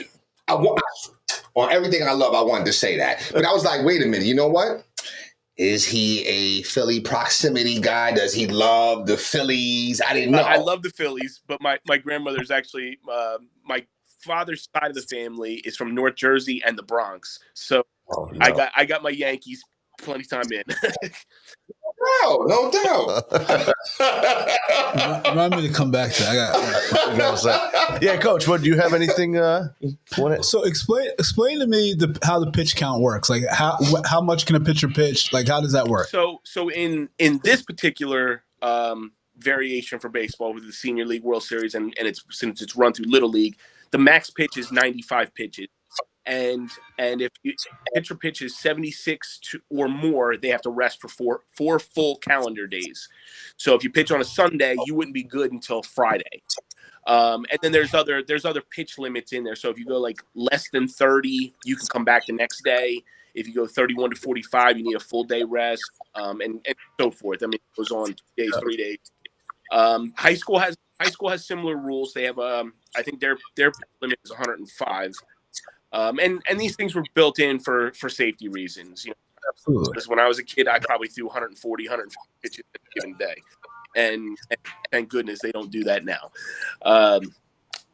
On everything I love, I wanted to say that. But I was like, wait a minute, you know what? Is he a Philly proximity guy? Does he love the Phillies? I didn't know. I love the Phillies, but my grandmother's actually, my father's side of the family is from North Jersey and the Bronx. So I got my Yankees plenty time in. No doubt. Remind me to come back to that. Yeah, Coach. What do you have anything? So explain to me how the pitch count works. Like how much can a pitcher pitch? Like how does that work? So in this particular variation for baseball with the Senior League World Series, and since it's run through Little League, the max pitch is 95 pitches. And if a pitcher pitches 76 or more, they have to rest for four full calendar days. So if you pitch on a Sunday, you wouldn't be good until Friday. And then there's other pitch limits in there. So if you go like less than 30, you can come back the next day. If you go 31 to 45, you need a full day rest, and so forth. I mean, it goes on 2 days, 3 days. High school has similar rules. They have I think their limit is 105. And these things were built in for safety reasons. You know, Absolutely. because when I was a kid, I probably threw 140, 150 pitches a given day, and thank goodness they don't do that now.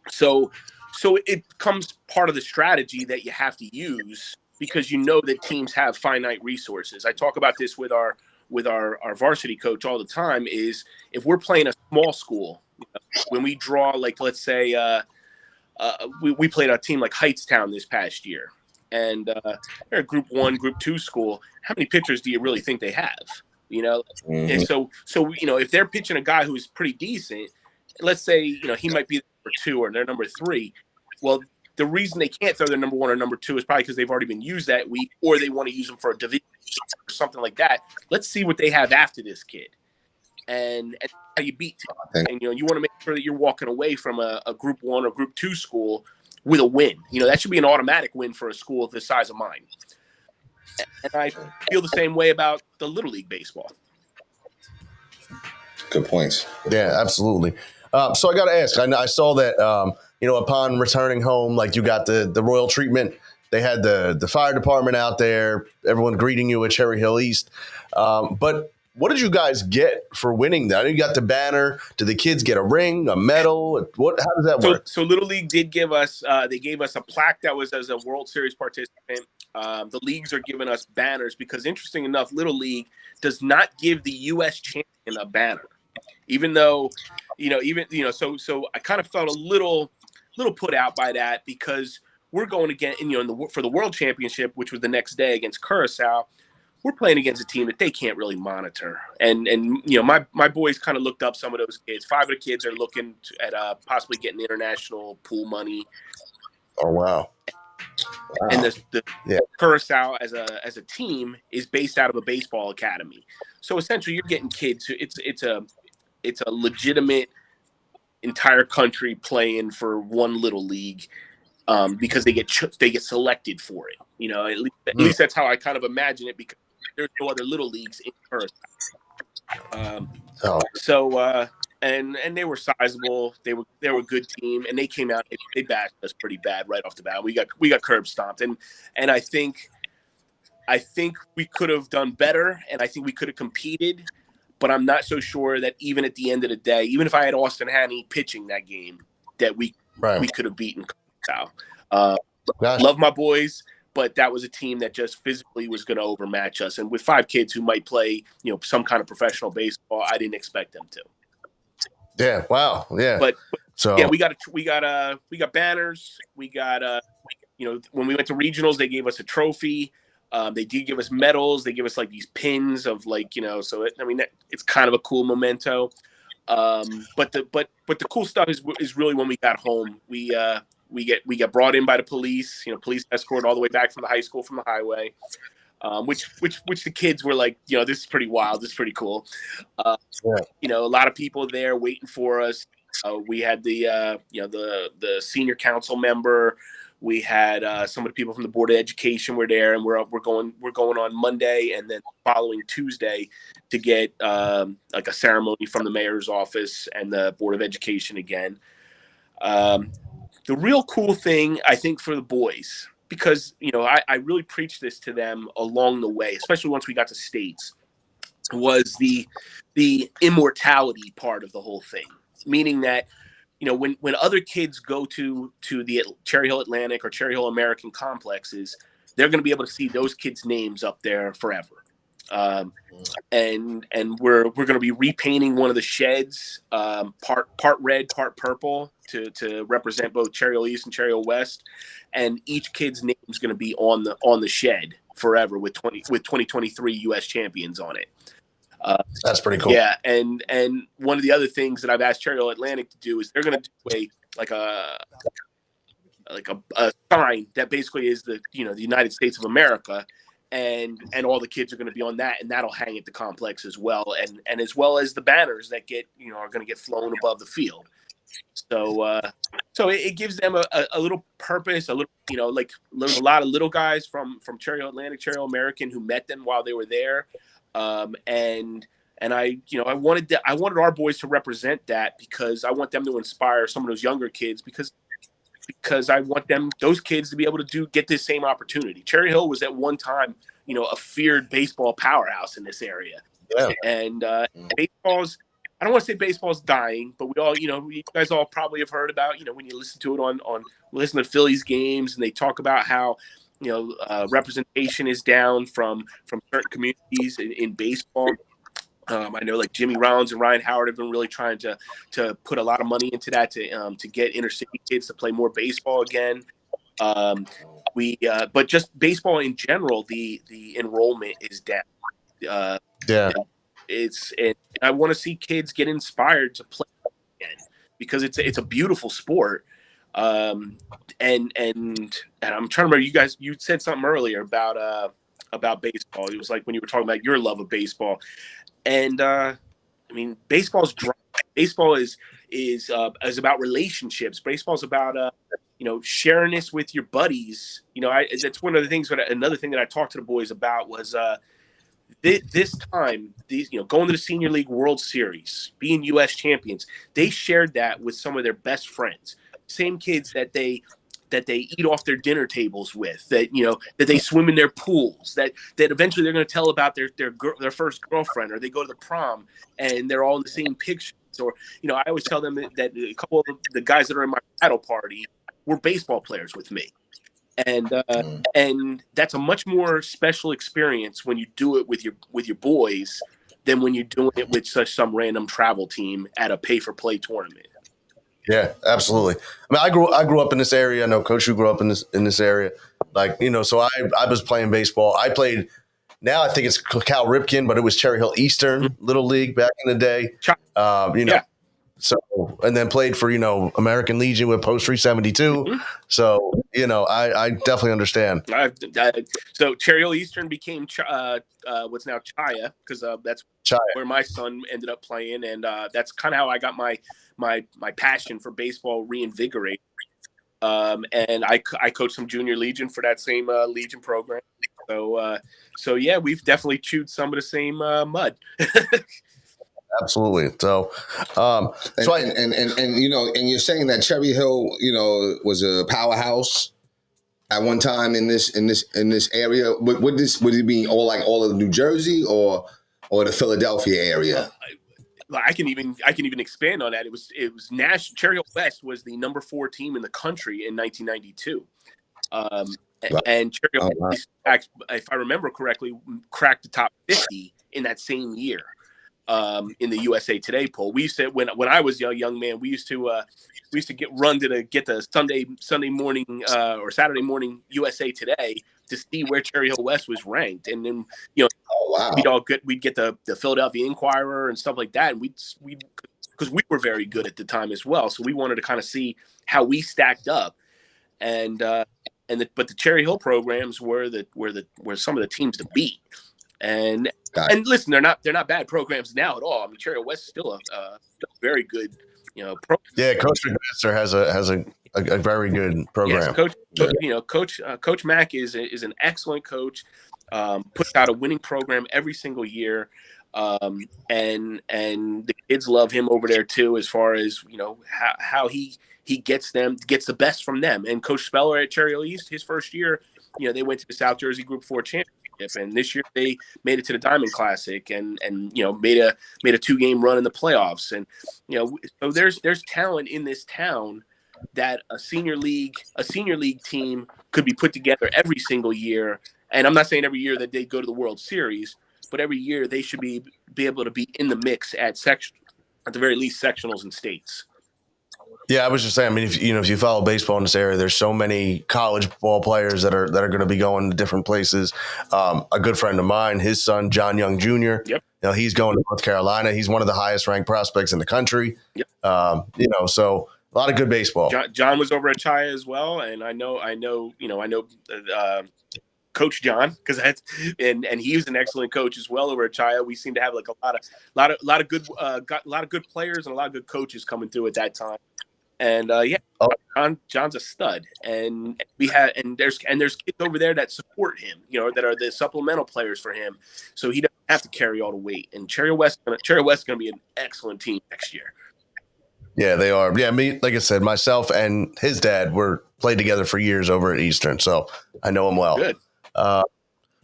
So it becomes part of the strategy that you have to use because you know that teams have finite resources. I talk about this with our varsity coach all the time. Is if we're playing a small school, you know, when we draw, like let's say we played a team like Heightstown this past year, and they're a Group 1, Group 2 school. How many pitchers do you really think they have? You know, and so you know, if they're pitching a guy who's pretty decent, let's say you know he might be number 2 or their number 3. Well, the reason they can't throw their number 1 or number 2 is probably because they've already been used that week, or they want to use them for a division or something like that. Let's see what they have after this kid, and how you beat teams. And you know, you want to make sure that you're walking away from a Group 1 or Group 2 school with a win. You know, that should be an automatic win for a school the size of mine. And I feel the same way about the Little League baseball. Good points. Yeah, absolutely. So I got to ask, I saw that, you know, upon returning home, like you got the royal treatment. They had the fire department out there, everyone greeting you at Cherry Hill East. But what did you guys get for winning that? I know you got the banner. Did the kids get a ring, a medal? How does that work? So Little League did give us, they gave us a plaque that was as a World Series participant. The leagues are giving us banners because, interesting enough, Little League does not give the U.S. champion a banner, even though, so I kind of felt a little put out by that because we're going again, for the World Championship, which was the next day against Curacao. We're playing against a team that they can't really monitor. And you know, my boys kind of looked up some of those kids. 5 of the kids are looking at possibly getting international pool money. Oh, wow. And the Curacao as a team is based out of a baseball academy. So essentially you're getting kids who it's a legitimate entire country playing for one little league because they get selected for it. You know, at least that's how I kind of imagine it because there's no other little leagues in Curacao. And they were sizable. They were a good team, and they came out. They bashed us pretty bad right off the bat. We got curb stomped, and I think we could have done better, and I think we could have competed. But I'm not so sure that even at the end of the day, even if I had Austin Haney pitching that game, that we could have beaten Curacao. Love my boys, but that was a team that just physically was going to overmatch us. And with 5 kids who might play, you know, some kind of professional baseball, I didn't expect them to. Yeah. Wow. Yeah. But yeah, we got banners. We got you know, when we went to regionals, they gave us a trophy. They did give us medals. They give us like these pins of like, you know, so it's kind of a cool memento. But the cool stuff is really when we got home. We got brought in by the police. You know, police escort all the way back from the high school from the highway. Which the kids were like, you know, this is pretty wild. This is pretty cool. You know, a lot of people there waiting for us. We had the senior council member. We had some of the people from the Board of Education were there, and we're going on Monday, and then following Tuesday to get like a ceremony from the mayor's office and the Board of Education again. The real cool thing, I think, for the boys, because you know I really preached this to them along the way, especially once we got to states, was the immortality part of the whole thing, meaning that, you know, when other kids go to the Cherry Hill Atlantic or Cherry Hill American complexes, they're going to be able to see those kids' names up there forever. And we're going to be repainting one of the sheds, part red, part purple, to represent both Cherry Hill East and Cherry Hill West, and each kid's name is going to be on the shed forever with 2023 U.S. champions on it. That's pretty cool. Yeah, and one of the other things that I've asked Cherry Hill Atlantic to do is they're going to do a sign that basically is the United States of America, and all the kids are going to be on that, and that'll hang at the complex as well, and as well as the banners that are going to get flown above the field. So it gives them a little purpose, a little, like there's a lot of little guys from Cherry Hill Atlantic, Cherry Hill American who met them while they were there. And I wanted our boys to represent that because I want them to inspire some of those younger kids because I want those kids to be able to get this same opportunity. Cherry Hill was at one time, a feared baseball powerhouse in this area. Yeah. And I don't want to say baseball's dying, but we all, you guys all probably have heard about, when you listen to it listen to Phillies games and they talk about how, representation is down from certain communities in baseball. I know like Jimmy Rollins and Ryan Howard have been really trying to put a lot of money into that to get inner city kids to play more baseball again. But just baseball in general, the enrollment is down. And I want to see kids get inspired to play again because it's a beautiful sport. And I'm trying to remember, you said something earlier about baseball. It was like when you were talking about your love of baseball. And I mean, baseball is about relationships. Baseball's about sharing this with your buddies. That's one of the things. Another thing that I talked to the boys about was this time, going to the Senior League World Series, being U.S. champions. They shared that with some of their best friends, same kids that they eat off their dinner tables with, that they swim in their pools, that eventually they're going to tell about their first girlfriend, or they go to the prom and they're all in the same pictures. Or I always tell them that a couple of the guys that are in my paddle party were baseball players with me, and that's a much more special experience when you do it with your boys than when you're doing it with some random travel team at a pay-for-play tournament. Yeah, absolutely. I mean, I grew up in this area. I know Coach, you grew up in this area. Like, so I was playing baseball. I played, now I think it's Cal Ripken, but it was Cherry Hill Eastern Little League back in the day. Yeah. So, and then played for, American Legion with Post 372. Mm-hmm. So, I definitely understand. So Cherry Hill Eastern became what's now Chaya, because that's where my son ended up playing. And that's kind of how I got my passion for baseball reinvigorated. And I coached some junior Legion for that same Legion program. So yeah, we've definitely chewed some of the same mud. Absolutely. So, and you're saying that Cherry Hill, was a powerhouse at one time in this area. Would it be all of New Jersey or the Philadelphia area? I can even expand on that. It was national. Cherry Hill West was the number 4 team in the country in 1992. And Cherry Hill West, if I remember correctly, cracked the top 50 in that same year. In the USA Today poll, we used to, when I was a young man, we used to get the Sunday morning or Saturday morning USA Today to see where Cherry Hill West was ranked, and then we'd get the Philadelphia Inquirer and stuff like that, and because we were very good at the time as well, so we wanted to kind of see how we stacked up, but the Cherry Hill programs were some of the teams to beat. And listen, they're not bad programs now at all. I mean, Cherry Hill West is still a very good, program. Yeah, Coach McMaster has a very good program. Yes, Coach Mack is an excellent coach. Puts out a winning program every single year, and the kids love him over there too. As far as how he gets the best from them. And Coach Speller at Cherry Hill East, his first year, they went to the South Jersey Group 4 championship. And this year they made it to the Diamond Classic and made a 2-game run in the playoffs. And so there's talent in this town that a senior league team could be put together every single year. And I'm not saying every year that they go to the World Series, but every year they should be able to be in the mix at the very least sectionals and states. Yeah, I was just saying. I mean, if you follow baseball in this area, there's so many college ball players that are going to be going to different places. A good friend of mine, his son John Young Jr. Yep. He's going to North Carolina. He's one of the highest ranked prospects in the country. Yep. So a lot of good baseball. John was over at Chaya as well, and I know Coach John, because and he was an excellent coach as well over at Chaya. We seem to have like a lot of good players and a lot of good coaches coming through at that time. And John's a stud, and there's kids over there that support him, that are the supplemental players for him, so he doesn't have to carry all the weight. And Cherry West is going to be an excellent team next year. Yeah, they are. Yeah, me, like I said, myself and his dad played together for years over at Eastern, so I know him well. Good.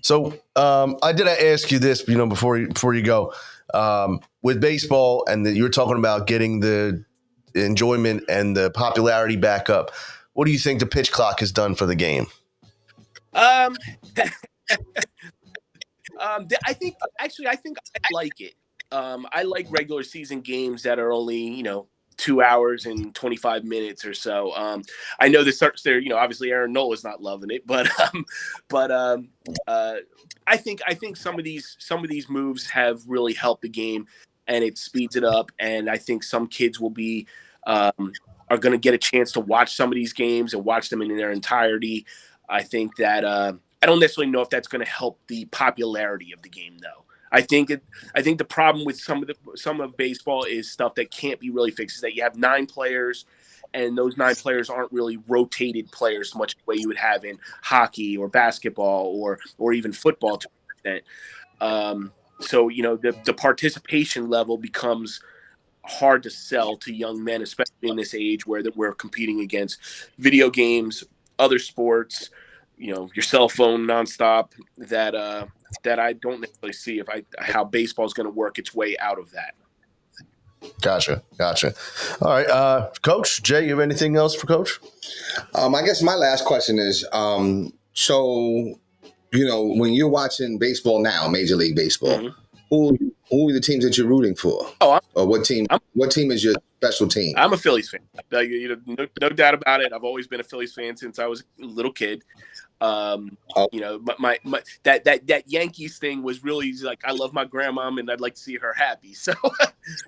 So I did ask you this, before you go, with baseball, and you were talking about getting the enjoyment and the popularity back up. What do you think the pitch clock has done for the game? I think I like it. I like regular season games that are only 2 hours and 25 minutes or so. I know this starts there. Obviously Aaron Nola's not loving it, but I think some of these moves have really helped the game, and it speeds it up. And I think some kids will be are going to get a chance to watch some of these games and watch them in their entirety. I think that I don't necessarily know if that's going to help the popularity of the game, though. I think the problem with some of baseball is stuff that can't be really fixed. Is that you have 9 players, and those 9 players aren't really rotated players much the way you would have in hockey or basketball or even football to an extent. So the participation level becomes hard to sell to young men, especially in this age where we're competing against video games, other sports, your cell phone nonstop. That I don't necessarily see how baseball is going to work its way out of that. Gotcha. All right, Coach Jay, you have anything else for Coach? I guess my last question is, so when you're watching baseball now, Major League Baseball, mm-hmm. Who are the teams that you're rooting for? Or what team is your special team? I'm a Phillies fan. No doubt about it. I've always been a Phillies fan since I was a little kid. My that Yankees thing was really like, I love my grandma and I'd like to see her happy. So,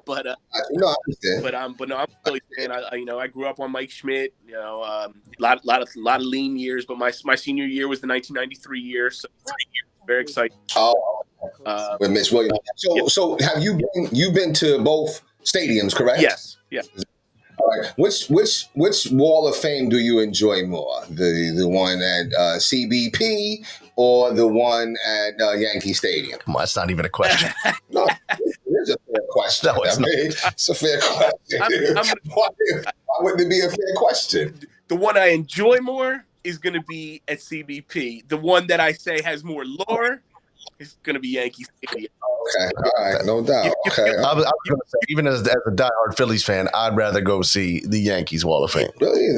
but I understand. But I'm a Phillies fan. I grew up on Mike Schmidt. A lot of lean years. But my senior year was the 1993 year. So very excited. With Miss Williams. So have you been to both stadiums, correct? Yes. Yeah. All right. Which Wall of Fame do you enjoy more? The one at CBP or the one at Yankee Stadium? Come on, that's not even a question. No, it's a fair question. No, it's a fair question. Why wouldn't it be a fair question? The one I enjoy more is going to be at CBP. The one that I say has more lore is going to be Yankee Stadium. Okay, all right, no doubt. Okay, I was going to say, even as a diehard Phillies fan, I'd rather go see the Yankees Wall of Fame. Really?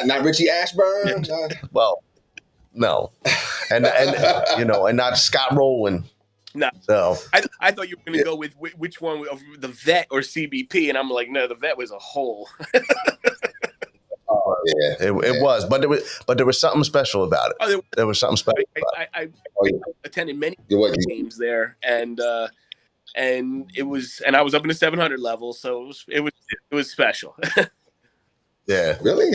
Not Richie Ashburn? Well, no, and and not Scott Rowland. No, so I thought you were going to go with which one, the Vet or CBP, and I'm like, no, the Vet was a hole. Oh yeah, it was, but there was something special about it. Oh, there was something special. I attended many games there, and it was, and I was up in the 700 level, so it was special. Yeah, really.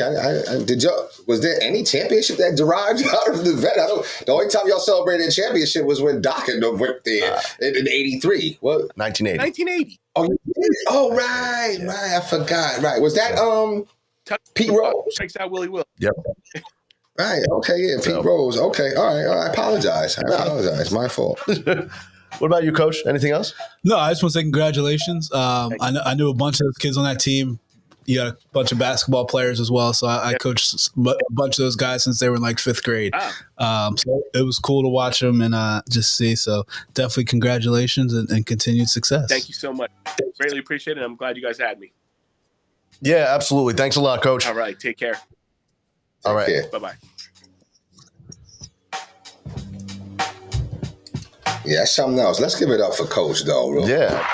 Was there any championship that derived out of the Vet? The only time y'all celebrated a championship was when Dockett went there in '83. What? 1980. Oh, right. I forgot. Right. Was that Pete Rose? Checks out Willie Will. Yep. Right. Okay. Yeah. Pete Rose. Okay. All right. I apologize. My fault. What about you, Coach? Anything else? No, I just want to say congratulations. I knew a bunch of those kids on that team. You got a bunch of basketball players as well. So I coached a bunch of those guys since they were in like 5th grade. So it was cool to watch them and just see. So definitely congratulations and continued success. Thank you so much. Greatly appreciate it. I'm glad you guys had me. Yeah, absolutely. Thanks a lot, Coach. All right. Take care. All right. Bye-bye. Yeah, that's something else. Let's give it up for Coach, though. Real. Yeah.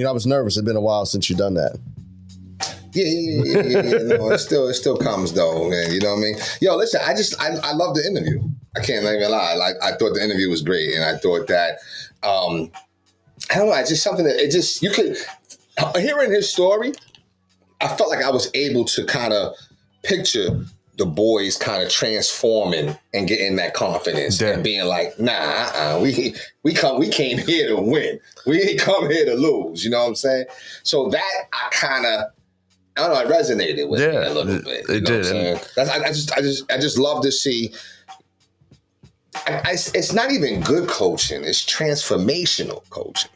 I was nervous. It's been a while since you've done that. Yeah. No, it still comes, though, man. You know what I mean? Yo, listen, I love the interview. I can't even lie. I thought the interview was great, and I thought that, I don't know, it's just something that you could, hearing his story, I felt like I was able to kind of picture the boys kind of transforming and getting that confidence and being like, nah, we came here to win. We ain't come here to lose. You know what I'm saying? So that I kind of, I don't know, it resonated with me a little bit. It did. I just love to see. It's not even good coaching. It's transformational coaching.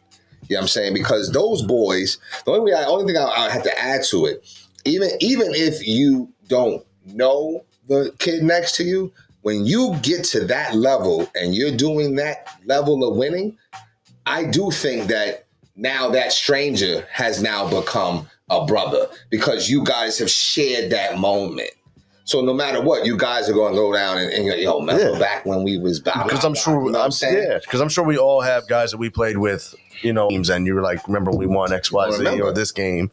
You know what I'm saying? Because those boys, the only thing I have to add to it, even if you don't know the kid next to you, when you get to that level and you're doing that level of winning, I do think that now that stranger has now become a brother because you guys have shared that moment. So no matter what, you guys are going to go down and yo, remember back when we was back? Because I'm sure, because I'm sure we all have guys that we played with, teams, and you were like, remember we won X, Y, Z, or this game.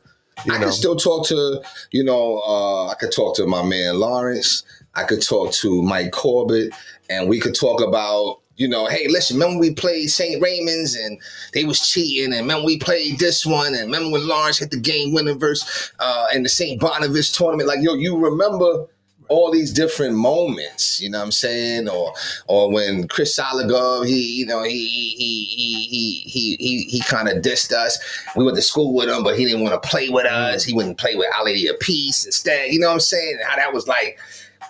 I can still talk to, I could talk to my man Lawrence. I could talk to Mike Corbett, and we could talk about, hey, listen, remember we played St. Raymond's and they was cheating, and remember we played this one, and remember when Lawrence hit the game winner versus in the St. Bonaventure tournament. Like, you remember all these different moments, you know what I'm saying? Or when Chris Saligov, he kind of dissed us. We went to school with him, but he didn't want to play with us. He wouldn't play with Our Lady of Peace instead. You know what I'm saying? And how that was like,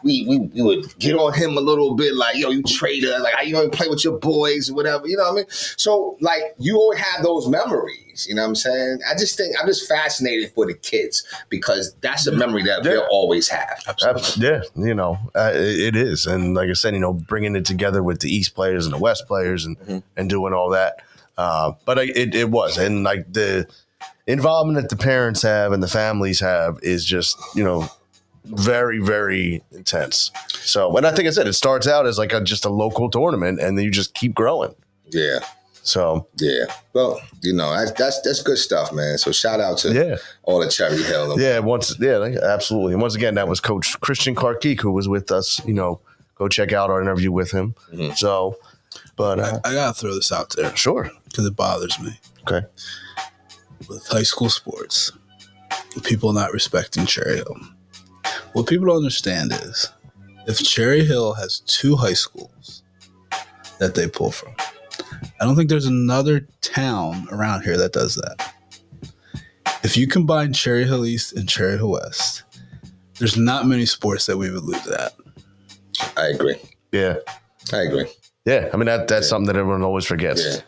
we would get on him a little bit, like, yo, you traitor, like, how you gonna play with your boys or whatever, you know what I mean? So, like, you always have those memories, you know what I'm saying? I just think, I'm just fascinated for the kids because that's a memory that they'll always have. Yeah, it is. And like I said, bringing it together with the East players and the West players and doing all that. But it was. And, like, the involvement that the parents have and the families have is just, very, very intense. So, and I think I said it starts out as like just a local tournament, and then you just keep growing. Yeah. So yeah. Well, that's good stuff, man. So shout out to all the Cherry Hill. Absolutely. And once again, that was Coach Christian Karkik who was with us. Go check out our interview with him. Mm-hmm. So, but I gotta throw this out there, sure, because it bothers me. Okay. With high school sports, with people not respecting Cherry Hill. What people don't understand is if Cherry Hill has 2 high schools that they pull from, I don't think there's another town around here that does that. If you combine Cherry Hill East and Cherry Hill West, there's not many sports that we would lose at. I agree. Yeah. I agree. Yeah. I mean, that's something that everyone always forgets. Yeah.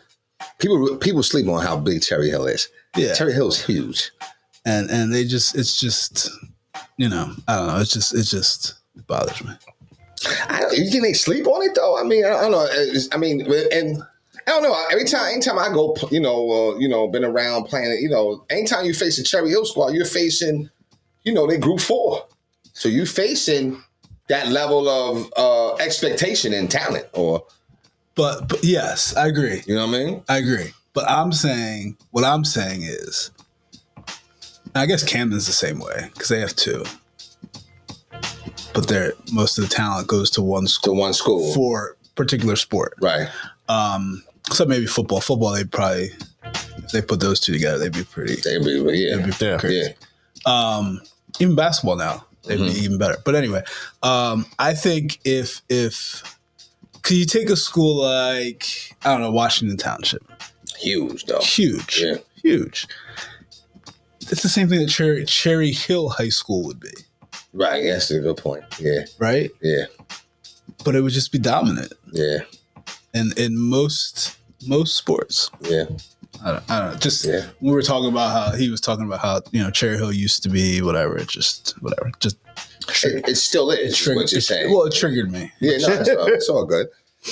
People sleep on how big Cherry Hill is. Yeah. Cherry Hill is huge. And it's just, I don't know. It bothers me. You think they sleep on it though? I mean, I don't know. And I don't know. Anytime I go, been around playing, anytime you face a Cherry Hill squad, you're facing, they group 4. So you facing that level of expectation and talent, But yes, I agree. You know what I mean? I agree. But what I'm saying is, I guess Camden's the same way because they have 2. But most of the talent goes to one school. To one school. For a particular sport. Right. Except maybe football. Football, they probably, if they put those 2 together, they'd be pretty. They'd be crazy. Yeah. Even basketball now, they'd be even better. But anyway, I think if could you take a school like, I don't know, Washington Township? Huge, though. Huge. Yeah. Huge. It's the same thing that Cherry Hill High School would be. Right, that's a good point. Yeah. Right? Yeah. But it would just be dominant. Yeah. And in most sports. Yeah. I don't know. Just we were talking about how he was talking about how, Cherry Hill used to be whatever. It still is what you're saying. Well, it triggered me. Yeah, no, it's all good.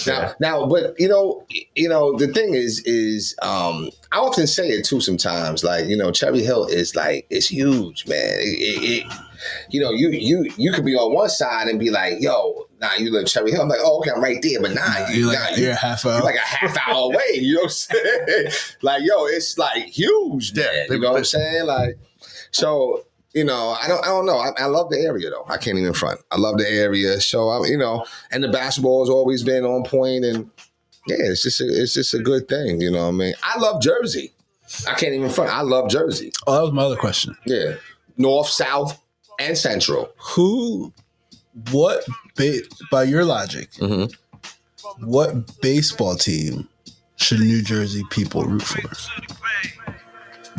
Now, but the thing is, I often say it too sometimes. Like, Cherry Hill is like, it's huge, man. You could be on one side and be like, yo, you live in Cherry Hill. I'm like, oh, okay, I'm right there. But you're a half hour. You're like a half hour away. You know what I'm saying? Like, yo, it's like huge, man. You know what I'm saying? Like, so. I don't know. I love the area though. I can't even front. I love the area. So and the basketball has always been on point, and it's just a good thing. You know what I mean? I love Jersey. I can't even front. I love Jersey. Oh, that was my other question. Yeah. North, South, and Central. By your logic, Mhm. what baseball team should New Jersey people root for?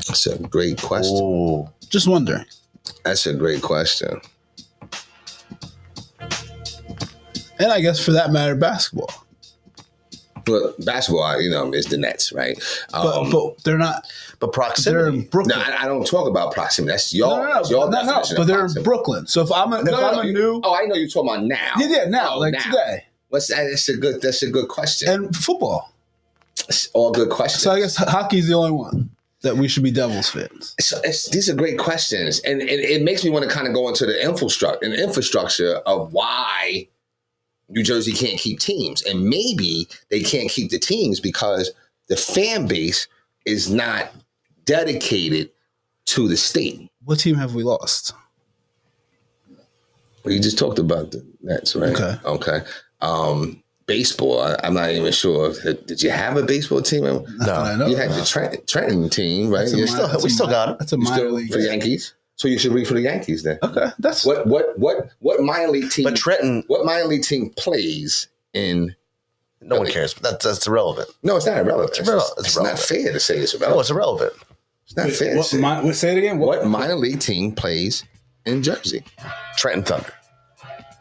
That's a great question. Oh, Just wondering. That's a great question. And I guess for that matter, basketball. But basketball, is the Nets, right? But they're not. but They're proximity. in Brooklyn. No, I don't talk about proximity. That's your No. definition But of they're in proximity. Brooklyn. So if I'm a new, Oh, I know you're talking about now. yeah, now, Oh, like now. today, That's a good question. and football. It's all good questions. So I guess hockey's the only one that we should be Devils fans. So these are great questions, and it makes me want to kind of go into the infrastructure of why New Jersey can't keep teams, and maybe they can't keep the teams because the fan base is not dedicated to the state. What team have we lost? We just talked about the Nets, right? Okay. Baseball, I'm not even sure. Did you have a baseball team? Not that I know. You had the Trenton team, right? That's a You minor- that's we a still minor- got it. That's a you minor still league. for the Yankees. So you should root for the Yankees then. Okay, that's What minor league team? But Trenton, What minor league team plays in? no one cares. But that's irrelevant. No, it's not irrelevant. It's irrelevant. It's It's not irrelevant. fair to say it's No, irrelevant. it's irrelevant. It's not fair to say. say it again. What minor league team plays in Jersey? Trenton Thunder.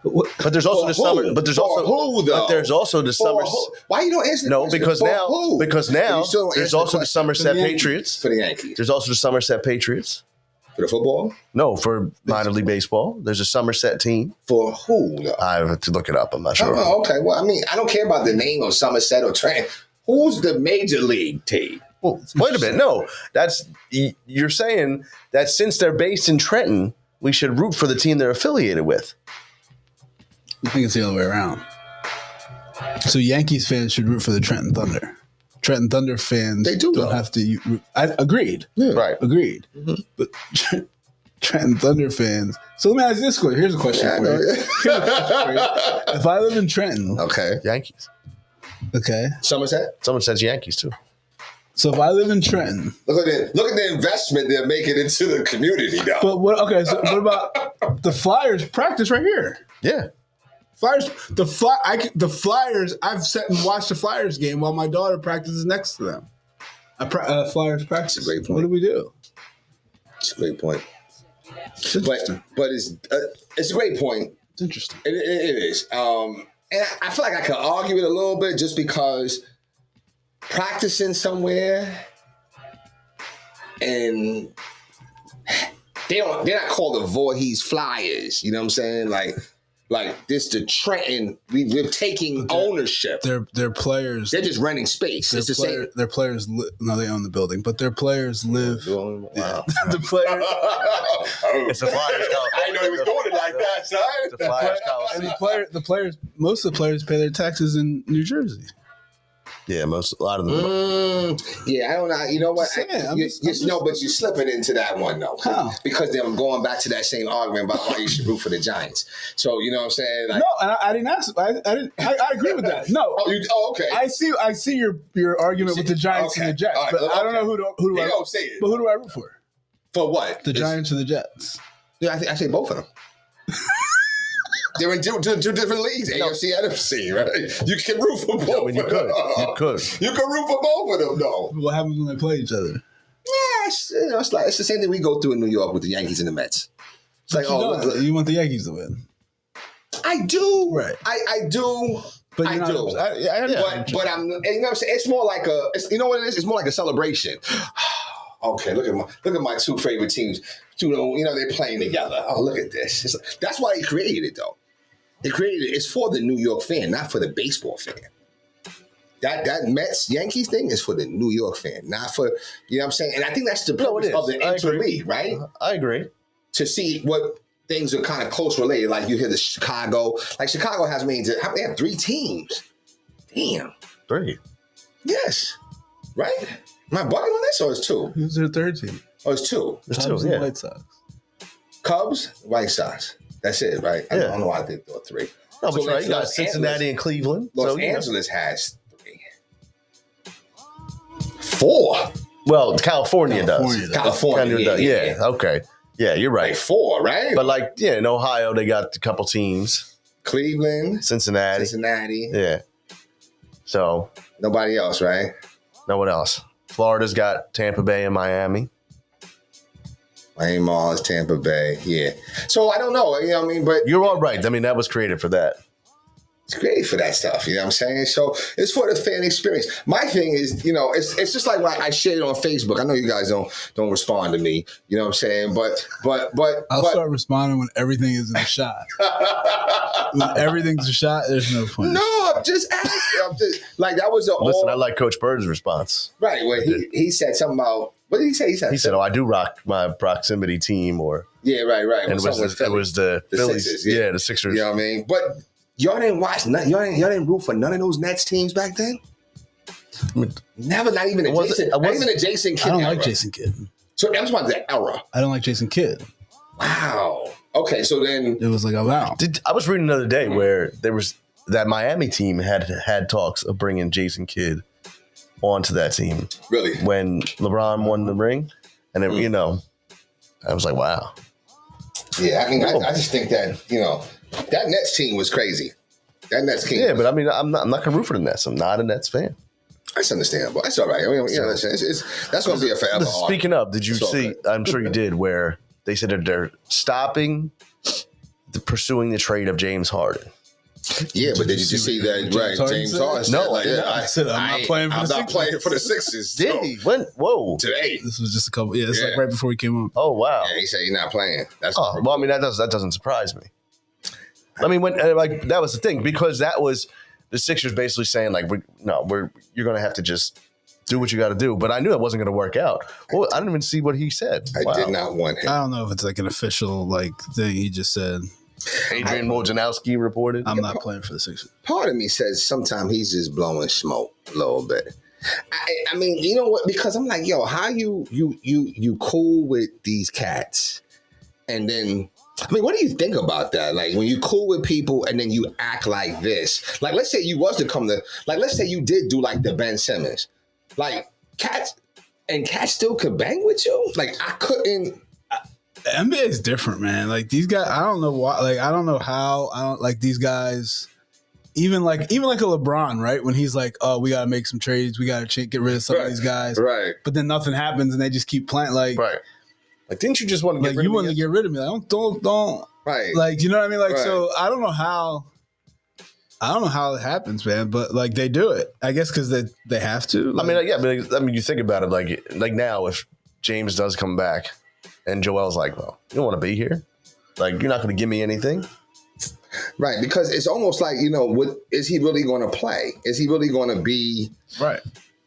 What? But there's also the For summer. who? But there's For also who, though? But there's also the For summer. who? Why you don't answer? The No, question? because For now who? But you still don't there's answer the also the question. Somerset For the Patriots. For the Yankees. There's also the Somerset Patriots. For the football. No, for minor league baseball, there's a Somerset team. For who? Though? I have to look it up. I'm not sure. Oh, okay. Well, I mean, I don't care about the name of Somerset or Trenton. Who's the major league team? Well, wait a minute. No, you're saying that since they're based in Trenton, we should root for the team they're affiliated with. I think it's the other way around. So Yankees fans should root for the Trenton Thunder. Trenton Thunder fans They do, don't though. have to root. Agreed. Right. Agreed. But Trenton Thunder fans. So let me ask this question. Here's a question Yeah, I for know. you. If I live in Trenton, Okay. Yankees. okay. Somerset. Someone says Yankees too. So if I live in Trenton, Look at the investment they're making into the community, though. but what? Okay. So what about the Flyers practice right here? Yeah. Flyers, the Flyers. I've sat and watched the Flyers game while my daughter practices next to them. Flyers practice. That's a great point. What do we do? It's a great point. It's interesting. But it's a great point. It's interesting. It is. And I feel like I could argue it a little bit just because practicing somewhere and they're not called the Voorhees Flyers. You know what I'm saying? Like this, the Trenton. We're taking ownership. Their players. They're just renting space. It's the same. Their players. No, they own the building, but their players live. Wow. The players. It's the Flyers. I didn't know he was doing it like that, son. The Flyers And Coliseum. the players. Most of the players pay their taxes in New Jersey. Yeah, a lot of them. Yeah, I don't know. You know what? I'm saying, I'm just- No, but you're slipping into that one though. How? Because then I'm going back to that same argument about why you should root for the Giants. So you know what I'm saying? Like, No, and I didn't ask. I agree with that. No. okay. I see your argument with the Giants and the Jets, All right, but I don't know who do You I. don't say it. But who do I root for? For what? The Giants or the Jets? Yeah, I say both of them. They're in two different leagues, AFC and NFC, right? You can root for both. I mean, you could. You could. You can root for both of them, though. What happens when they play each other? Yeah, it's the same thing we go through in New York with the Yankees and the Mets. It's like, You want the Yankees to win, I do, right? I do. But I do. But I'm, you know what I'm saying? It's more like you know what it is? It's more like a celebration. Okay, look at my two favorite teams. You know, they're playing together. Oh, look at this. That's why they created it, though. They created it. It's for the New York fan, not for the baseball fan. That Mets Yankees thing is for the New York fan, not for, you know what I'm saying? And I think that's the purpose of the interleague, right? I agree. To see what things are kind of close related. Like you hear the Chicago has they have 3 teams. Damn. 3. Yes. Right? Am I bugging on this or it's 2? Who's their third team? Oh, it's 2. There's Cubs 2, and yeah. White Sox. Cubs, White Sox. That's it, right? I Yeah. don't know why they thought 3. No, but So right, you got Los Cincinnati and Cleveland. Los so, you know. Angeles has 3. 4. Well, California does. California does. California does. Yeah, okay. Yeah, you're right. Like 4, right? But like, yeah, in Ohio, they got a couple teams. Cleveland, Cincinnati. Yeah. So nobody else, right? no one else. Florida's got Tampa Bay and Miami. Miami Marlins, Tampa Bay. Yeah. So I don't know. You know what I mean? But You're all right. I mean, that was created for that. it's great for that stuff. You know what I'm saying? So it's for the fan experience. My thing is, you know, it's just like when I shared it on Facebook. I know you guys don't respond to me. You know what I'm saying? But I'll start responding when everything is in a shot. When everything's a shot, there's no point. No, I'm just asking. Like that was Listen, I like Coach Bird's response. right where he said something about what did he say? He said, "Oh, I do rock my proximity team," or yeah, right. and it was the Phillies, Sixers, yeah, the Sixers. You know what I mean? But y'all didn't watch none. Y'all didn't root for none of those Nets teams back then. Never, not even not even a Jason Kidd. I don't era. like Jason Kidd. So that was about the era. I don't like Jason Kidd. Wow. Okay, so then It was like, oh, wow. I was reading another day where there was that Miami team had talks of bringing Jason Kidd onto that team really, when LeBron won the ring, and it, you know, I was like, wow. yeah. I mean, I just think that that Nets team was crazy. That Nets team. Yeah, but I mean, I'm not gonna root for the Nets. I'm not a Nets fan. That's understandable. That's all right. I mean, listen, that's going to be a forever. Speaking of, did you see? I'm sure you did. Where they said that they're stopping pursuing the trade of James Harden. Yeah, but did you just see that? Right, James Harden. No, I said I'm not playing for the Sixers. Did he? When? Whoa! Today. This was just a couple. Yeah, it's like right before he came on. Oh wow! Yeah, he said he's not playing. That's well, I mean that doesn't surprise me. I mean, when like that was the thing because that was the Sixers basically saying like you're gonna have to just do what you got to do. But I knew it wasn't going to work out. Well, I didn't even see what he said. I did not want him. I don't know if it's like an official like thing. He just said. Adrian Wojnarowski reported, "I'm not playing for the Sixers." Part of me says sometimes he's just blowing smoke a little bit. I mean, you know what? Because I'm like, yo, how you cool with these cats, and then I mean, what do you think about that? Like when you cool with people and then you act like this. Like let's say you was to come to, like let's say you did do like the Ben Simmons, like cats still could bang with you. Like I couldn't. The NBA is different, man. Like these guys, I don't know why. Like I don't know how. I don't like these guys. Even like a LeBron, right? When he's like, "Oh, we got to make some trades. We got to get rid of some of these guys." Right. But then nothing happens, and they just keep playing. Like, right. Like, didn't you just want to get rid of me? You wanted to get rid of me? Like, don't. Right. Like, you know what I mean? Like, so I don't know how. I don't know how it happens, man. But like, they do it. I guess because they have to. Like, I mean, you think about it. Like now, if James does come back. And Joel's like, well, you don't want to be here. Like, you're not going to give me anything. Right. Because it's almost like, is he really going to play? Is he really going to be, right?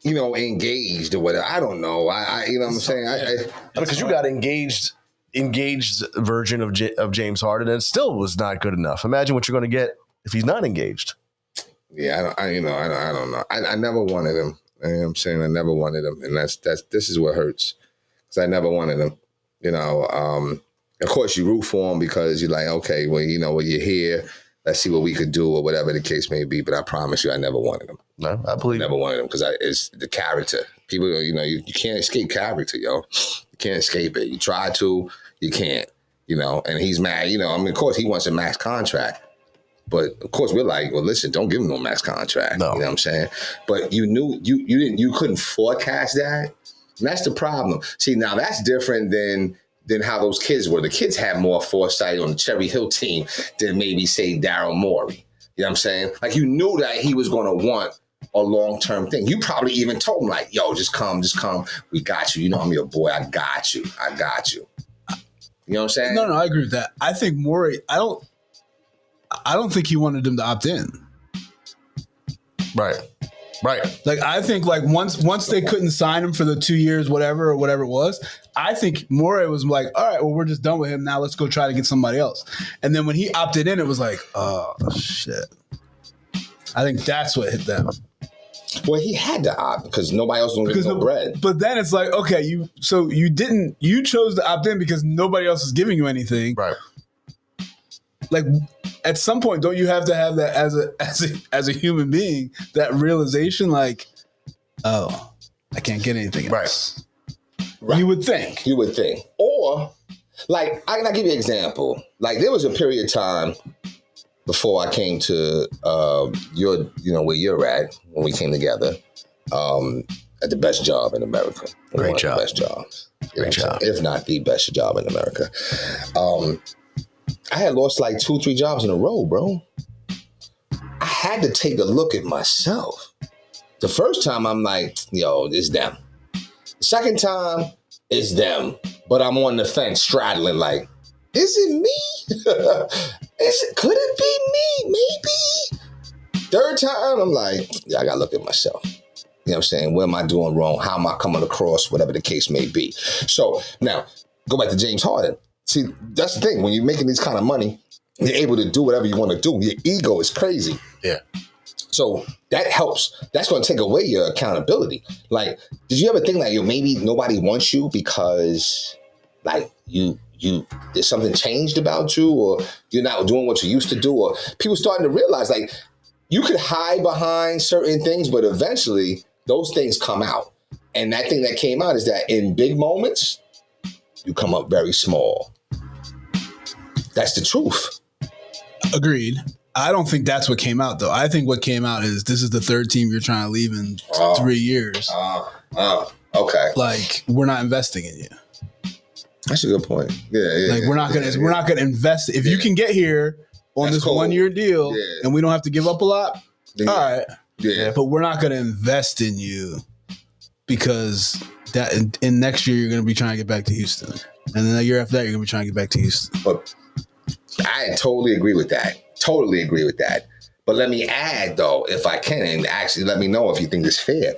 Engaged or whatever? I don't know. I you know what I'm saying? Because you got engaged version of James Harden and it still was not good enough. Imagine what you're going to get if he's not engaged. Yeah, I don't know. I never wanted him. You know what I'm saying? I never wanted him. And this is what hurts. Because I never wanted him. Of course you root for him because you're like, okay, well, when you're here, let's see what we could do or whatever the case may be. But I promise you, I never wanted him. No, I believe I never wanted him because it's the character. People, you can't escape character, yo. You can't escape it. You try to, you can't, and he's mad, I mean, of course he wants a max contract. But of course we're like, well, listen, don't give him no max contract. No. You know what I'm saying? But you knew you couldn't forecast that. And that's the problem. See, now that's different than how those kids were. The kids had more foresight on the Cherry Hill team than maybe, say, Daryl Morey. You know what I'm saying? Like, you knew that he was going to want a long-term thing. You probably even told him, like, yo, just come. We got you. I'm your boy. I got you. You know what I'm saying? No, I agree with that. I think Morey, I don't think he wanted him to opt in. Right. Like I think like once they couldn't sign him for the 2 years, whatever it was, I think Morey was like, all right, well, we're just done with him now. Let's go try to get somebody else. And then when he opted in, it was like, oh shit. I think that's what hit them. Well, he had to opt because nobody else was going to get no bread. But then it's like, okay, you chose to opt in because nobody else is giving you anything. Right. Like at some point, don't you have to have that as a human being, that realization, like, oh, I can't get anything else. Right. You would think. Or Like, I'll give you an example. Like, there was a period of time before I came to where you're at when we came together, at the best job in America. Great job. The best jobs. Great job. If not the best job in America. I had lost like 2-3 jobs in a row, bro. I had to take a look at myself. The first time I'm like, yo, it's them. The second time, it's them. But I'm on the fence straddling like, is it me? Could it be me? Maybe. Third time, I'm like, yeah, I gotta look at myself. You know what I'm saying? What am I doing wrong? How am I coming across? Whatever the case may be. So now, go back to James Harden. See, that's the thing. When you're making this kind of money, you're able to do whatever you want to do. Your ego is crazy. Yeah. So that helps. That's going to take away your accountability. Like, did you ever think like, maybe nobody wants you because, like, you there's something changed about you, or you're not doing what you used to do, or people starting to realize like you could hide behind certain things, but eventually those things come out. And that thing that came out is that in big moments, you come up very small. That's the truth. Agreed. I don't think that's what came out, though. I think what came out is this is the third team you're trying to leave in 3 years. Okay. Like, we're not investing in you. That's a good point. Yeah. Like, we're not gonna invest. If you can get here on this cool 1-year deal, and we don't have to give up a lot, all right. Yeah. But we're not gonna invest in you because that in next year you're gonna be trying to get back to Houston, and then the year after that you're gonna be trying to get back to Houston. But I totally agree with that. But let me add, though, if I can, and actually let me know if you think this is fair.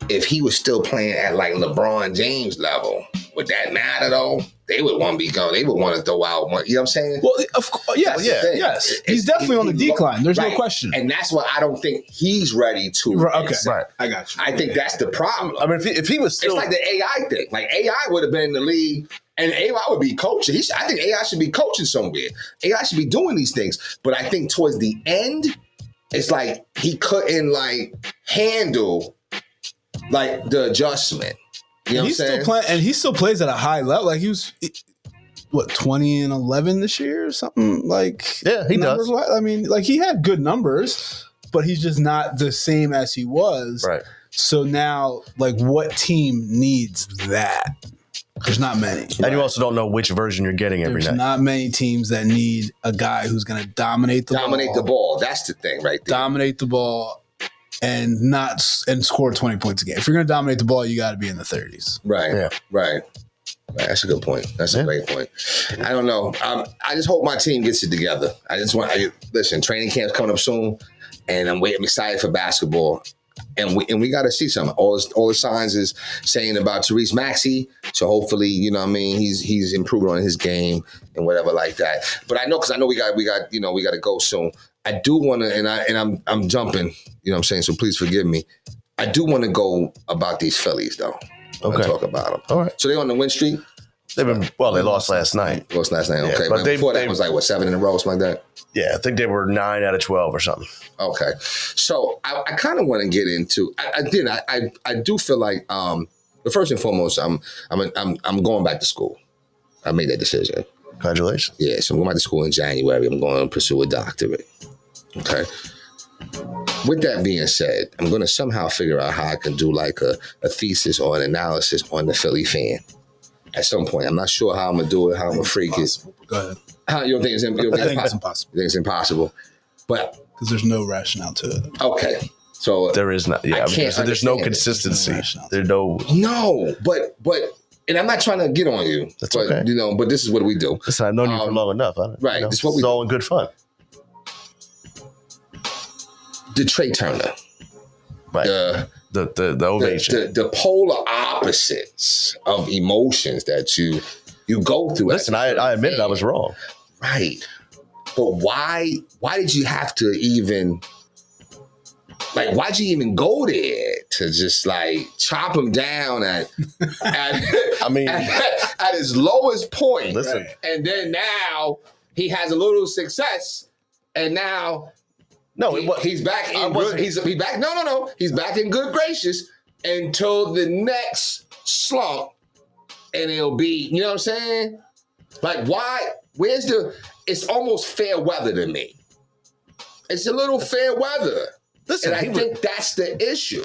If he was still playing at like LeBron James level, would that matter though? They would want to be gone. They would want to throw out one. You know what I'm saying? Well, of course, yes. He's definitely on the decline. There's no question. And that's why I don't think he's ready to. Okay, right. I got you. I think that's the problem. I mean, if he was still, it's like the AI thing. Like AI would have been in the league, and AI would be coaching. I think AI should be coaching somewhere. AI should be doing these things. But I think towards the end, it's like he couldn't like handle like the adjustment. You know what I'm saying? Still playing, and he still plays at a high level. Like he was, 20-11 this year or something? Like, yeah, he does. I mean, like he had good numbers, but he's just not the same as he was. Right. So now, like, what team needs that? There's not many. And you also don't know which version you're getting every night. There's not many teams that need a guy who's going to dominate the ball. That's the thing right there. Dominate the ball. And score 20 points a game. If you're going to dominate the ball, you got to be in the 30s. Right. Yeah. Right. That's a good point. That's a great point. I don't know. I just hope my team gets it together. Listen. Training camp's coming up soon, and I'm excited for basketball. And we got to see something. All the signs is saying about Tyrese Maxey. So hopefully, you know what I mean, he's improving on his game and whatever like that. But I know we got to go soon. I do want to, and I'm jumping, you know what I'm saying? So please forgive me. I do want to go about these Phillies, though. Okay. Talk about them. All right. So they on the win streak? They lost last night. Okay. Yeah, but before that was like, 7 in a row, something like that? Yeah, I think they were 9 out of 12 or something. Okay. So I kind of want to get into, I do feel like, but first and foremost, I'm going back to school. I made that decision. Congratulations. Yeah, so I'm going back to school in January. I'm going to pursue a doctorate. Okay. With that being said, I'm going to somehow figure out how I can do like a thesis or an analysis on the Philly fan at some point. I'm not sure how I'm going to do it, how I'm going to freak it. Go ahead. You don't think it's impossible? I think it's impossible. You think it's impossible? But because there's no rationale to it. Okay. So there is not. Yeah, there's no consistency. There's no. No, but. And I'm not trying to get on you. That's okay. But this is what we do. Listen, I've known you for long enough. Right. This is what we do. It's all in good fun. The Trey Turner. Right. The ovation. The polar opposites of emotions that you go through. Listen, I admitted I was wrong. Right. But why did you have to even, like, why'd you even go there to just like chop him down at his lowest point? Listen. And then now he has a little success, and now he's back in good. He's back. No. He's back in good gracious until the next slump, and it'll be, you know what I'm saying? Like, why? It's almost fair weather to me. It's a little fair weather. Listen, and I think that's the issue.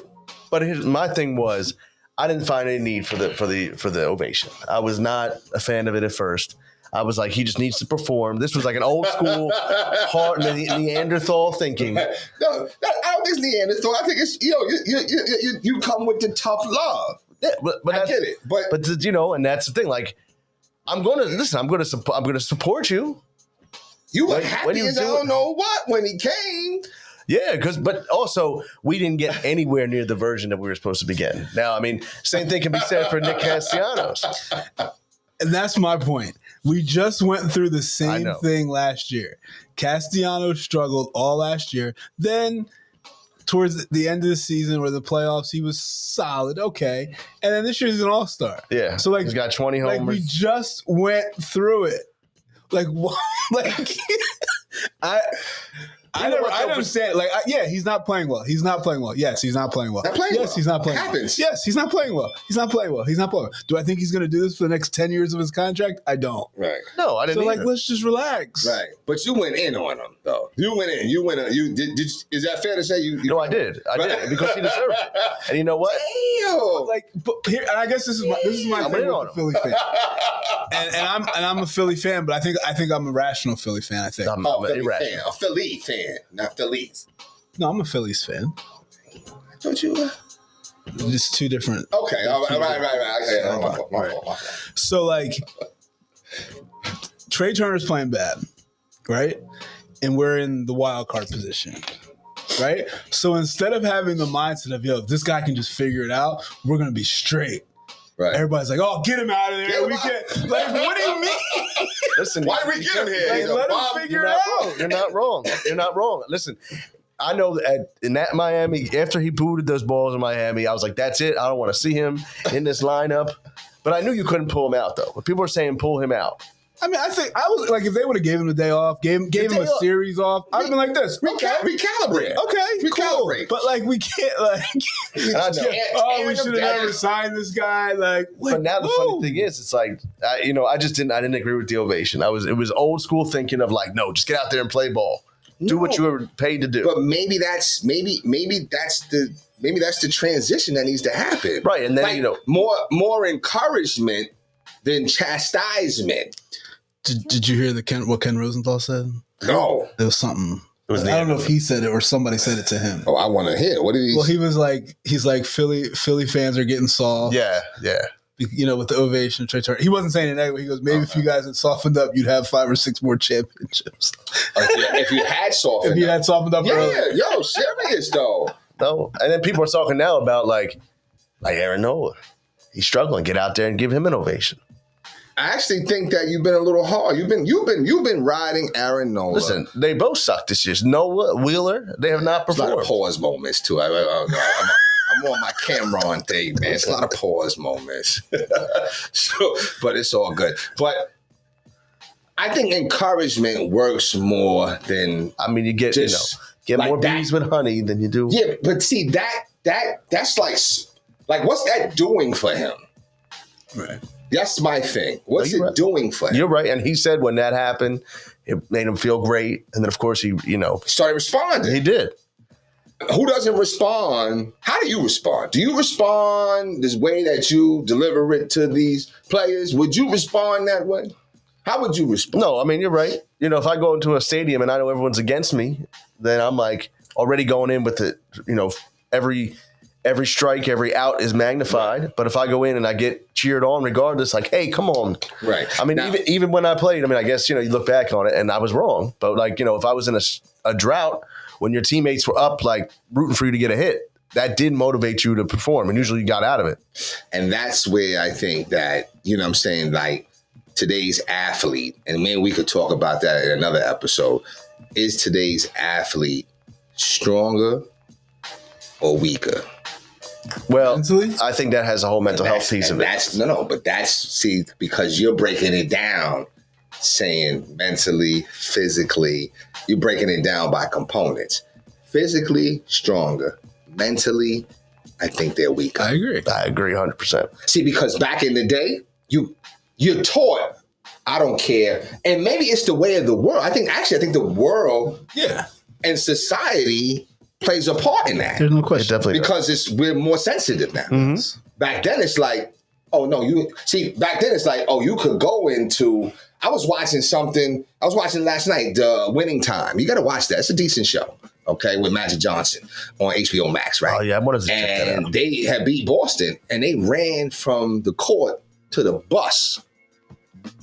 But my thing was, I didn't find any need for the ovation. I was not a fan of it at first. I was like, he just needs to perform. This was like an old school, hard Neanderthal thinking. No, I don't think it's Neanderthal. I think it's you come with the tough love. Yeah, but I get it. But and that's the thing. Like, I'm gonna support you. You were happy as I don't know what when he came. Yeah, but also we didn't get anywhere near the version that we were supposed to be getting. Now, I mean, same thing can be said for Nick Castellanos. And that's my point. We just went through the same thing last year. Castellanos struggled all last year. Then towards the end of the season or the playoffs, he was solid, okay. And then this year he's an all-star. Yeah, so like he's got 20 homers. Like we just went through it. Like what? Like I don't understand. Like, he's not playing well. He's not playing well. Yes, he's not playing well. He's not playing well. Yes, he's not playing well. He's not playing well. He's not playing well. Do I think he's going to do this for the next 10 years of his contract? I don't. Right. No, I didn't. So, like, let's just relax. Right. But you went in on him, though. You went in. You did. Is that fair to say? No, I did. I did because he deserved it. And you know what? Damn. Like, but here, and I guess this is my thing with the Philly fan. and I'm a Philly fan, but I think I'm a rational Philly fan. I think. I'm Philly fan. A Philly fan, not Phillies. No, I'm a Phillies fan. Don't you? Just two different. Okay, all right. Okay, my fault. So, like, Trey Turner's playing bad, right? And we're in the wild card position, right? So instead of having the mindset of, if this guy can just figure it out, we're going to be straight. Right. Everybody's like, "Oh, get him out of there! We can't." Like, what do you mean? Listen, why did we get him here? Like, let him figure it out. You're not wrong. You're not wrong. Listen, I know that in that Miami, after he booted those balls in Miami, I was like, "That's it. I don't want to see him in this lineup." But I knew you couldn't pull him out, though. But people are saying pull him out. I mean, I think I was like, if they would have gave him the day off, gave him a series off, I'd have been like this. Recalibrate. Okay, cool. But like, we can't like. we should have never signed this guy. Like, but now the funny thing is, it's like I didn't agree with the ovation. It was old school thinking of like, no, just get out there and play ball, do what you were paid to do. But maybe that's the transition that needs to happen, right? And then like, more encouragement than chastisement. Did you hear what Ken Rosenthal said? No. There was something. I don't know if he said it or somebody said it to him. Oh, I want to hear. What did he? Well, he's like Philly fans are getting soft. Yeah. With the ovation of Trey Turner. He wasn't saying it negatively. He goes, maybe if you guys had softened up, you'd have 5 or 6 more championships. If you had softened up. earlier. Yo, serious though. No, and then people are talking now about like Aaron Nola. He's struggling. Get out there and give him an ovation. I actually think that you've been a little hard. You've been riding Aaron Nola. Listen, they both suck this year. Nola, Wheeler, they have not performed. It's a lot of pause moments too. I'm on my Cameron thing, man. It's a lot of pause moments. But it's all good. But I think encouragement works more than you get get like more bees with honey than you do. Yeah, but see that's like what's that doing for him? Right. That's my thing. What's it doing for him? You're right. And he said when that happened, it made him feel great. And then, of course, he started responding. He did. Who doesn't respond? How do you respond? Do you respond this way that you deliver it to these players? Would you respond that way? How would you respond? No, you're right. If I go into a stadium and I know everyone's against me, then I'm like already going in with it, every strike, every out is magnified. Right. But if I go in and I get cheered on regardless, like, hey, come on. Right. Even when I played, I guess, you look back on it and I was wrong. But like, if I was in a drought when your teammates were up, like rooting for you to get a hit, that did motivate you to perform. And usually you got out of it. And that's where I think that, I'm saying, like today's athlete, and maybe we could talk about that in another episode, is today's athlete stronger or weaker? Well, mentally? I think that has a whole mental health piece of it. But that's because you're breaking it down, saying mentally, physically, you're breaking it down by components. Physically, stronger. Mentally, I think they're weaker. I agree 100%. See, because back in the day, you're taught, I don't care. And maybe it's the way of the world. I think the world and society plays a part in that. There's no question. Definitely Because we're more sensitive now. Mm-hmm. Back then it's like, oh no, back then it's like, oh, you could go into, I was watching last night, The Winning Time. You gotta watch that. It's a decent show. Okay, with Magic Johnson on HBO Max, right? Oh yeah, I wanted to check that out. And they had beat Boston and they ran from the court to the bus.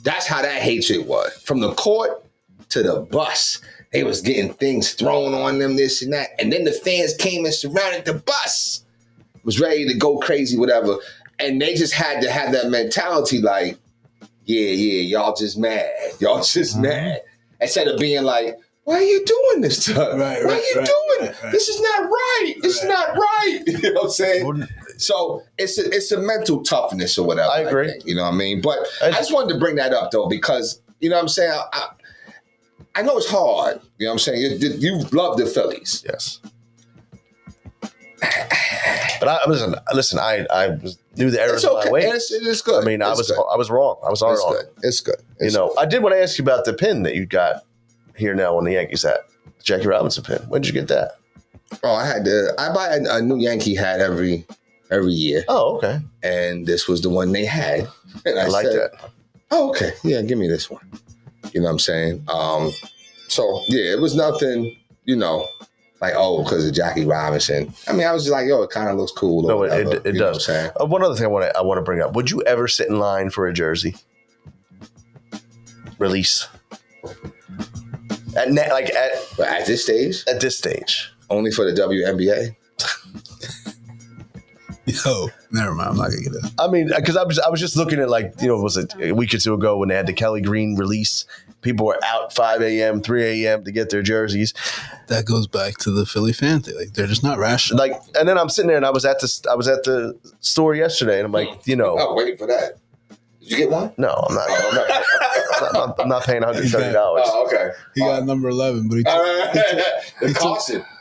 That's how that hatred was. From the court to the bus. They was getting things thrown on them, this and that. And then the fans came and surrounded the bus. Was ready to go crazy, whatever. And they just had to have that mentality like, yeah, y'all just mad. Y'all just mad. Instead of being like, why are you doing this to us? Why are you doing it? This is not right. This is not right. You know what I'm saying? So it's a mental toughness or whatever. I agree. think, you know what I mean? But I just wanted to bring that up though, because you know what I'm saying? I know it's hard. You know what I'm saying? You love the Phillies. Yes. But listen. I knew the errors of my ways. It's good. I mean, I was wrong. I was all wrong. It's good. I did want to ask you about the pin that you got here now on the Yankees hat, the Jackie Robinson pin. When did you get that? Oh, I buy a new Yankee hat every year. Oh, okay. And this was the one they had. And I like that. Oh, okay. Yeah, give me this one. You know what I'm saying? So yeah, it was nothing, like, oh, because of Jackie Robinson. I mean, I was just like, yo, it kind of looks cool. No, whatever, it does. One other thing I want to bring up. Would you ever sit in line for a jersey release? At this stage? At this stage. Only for the WNBA? Yo, never mind. I'm not going to get that. I mean, because I was just looking at was it a week or two ago when they had the Kelly Green release? People were out 5 a.m., 3 a.m. to get their jerseys. That goes back to the Philly fan thing. Like, they're just not rational. And then I'm sitting there and I was at the store yesterday and I'm like, Oh, waiting for that. Did you get one? No, I'm not. I'm not paying $130. Oh, okay. He got number 11, but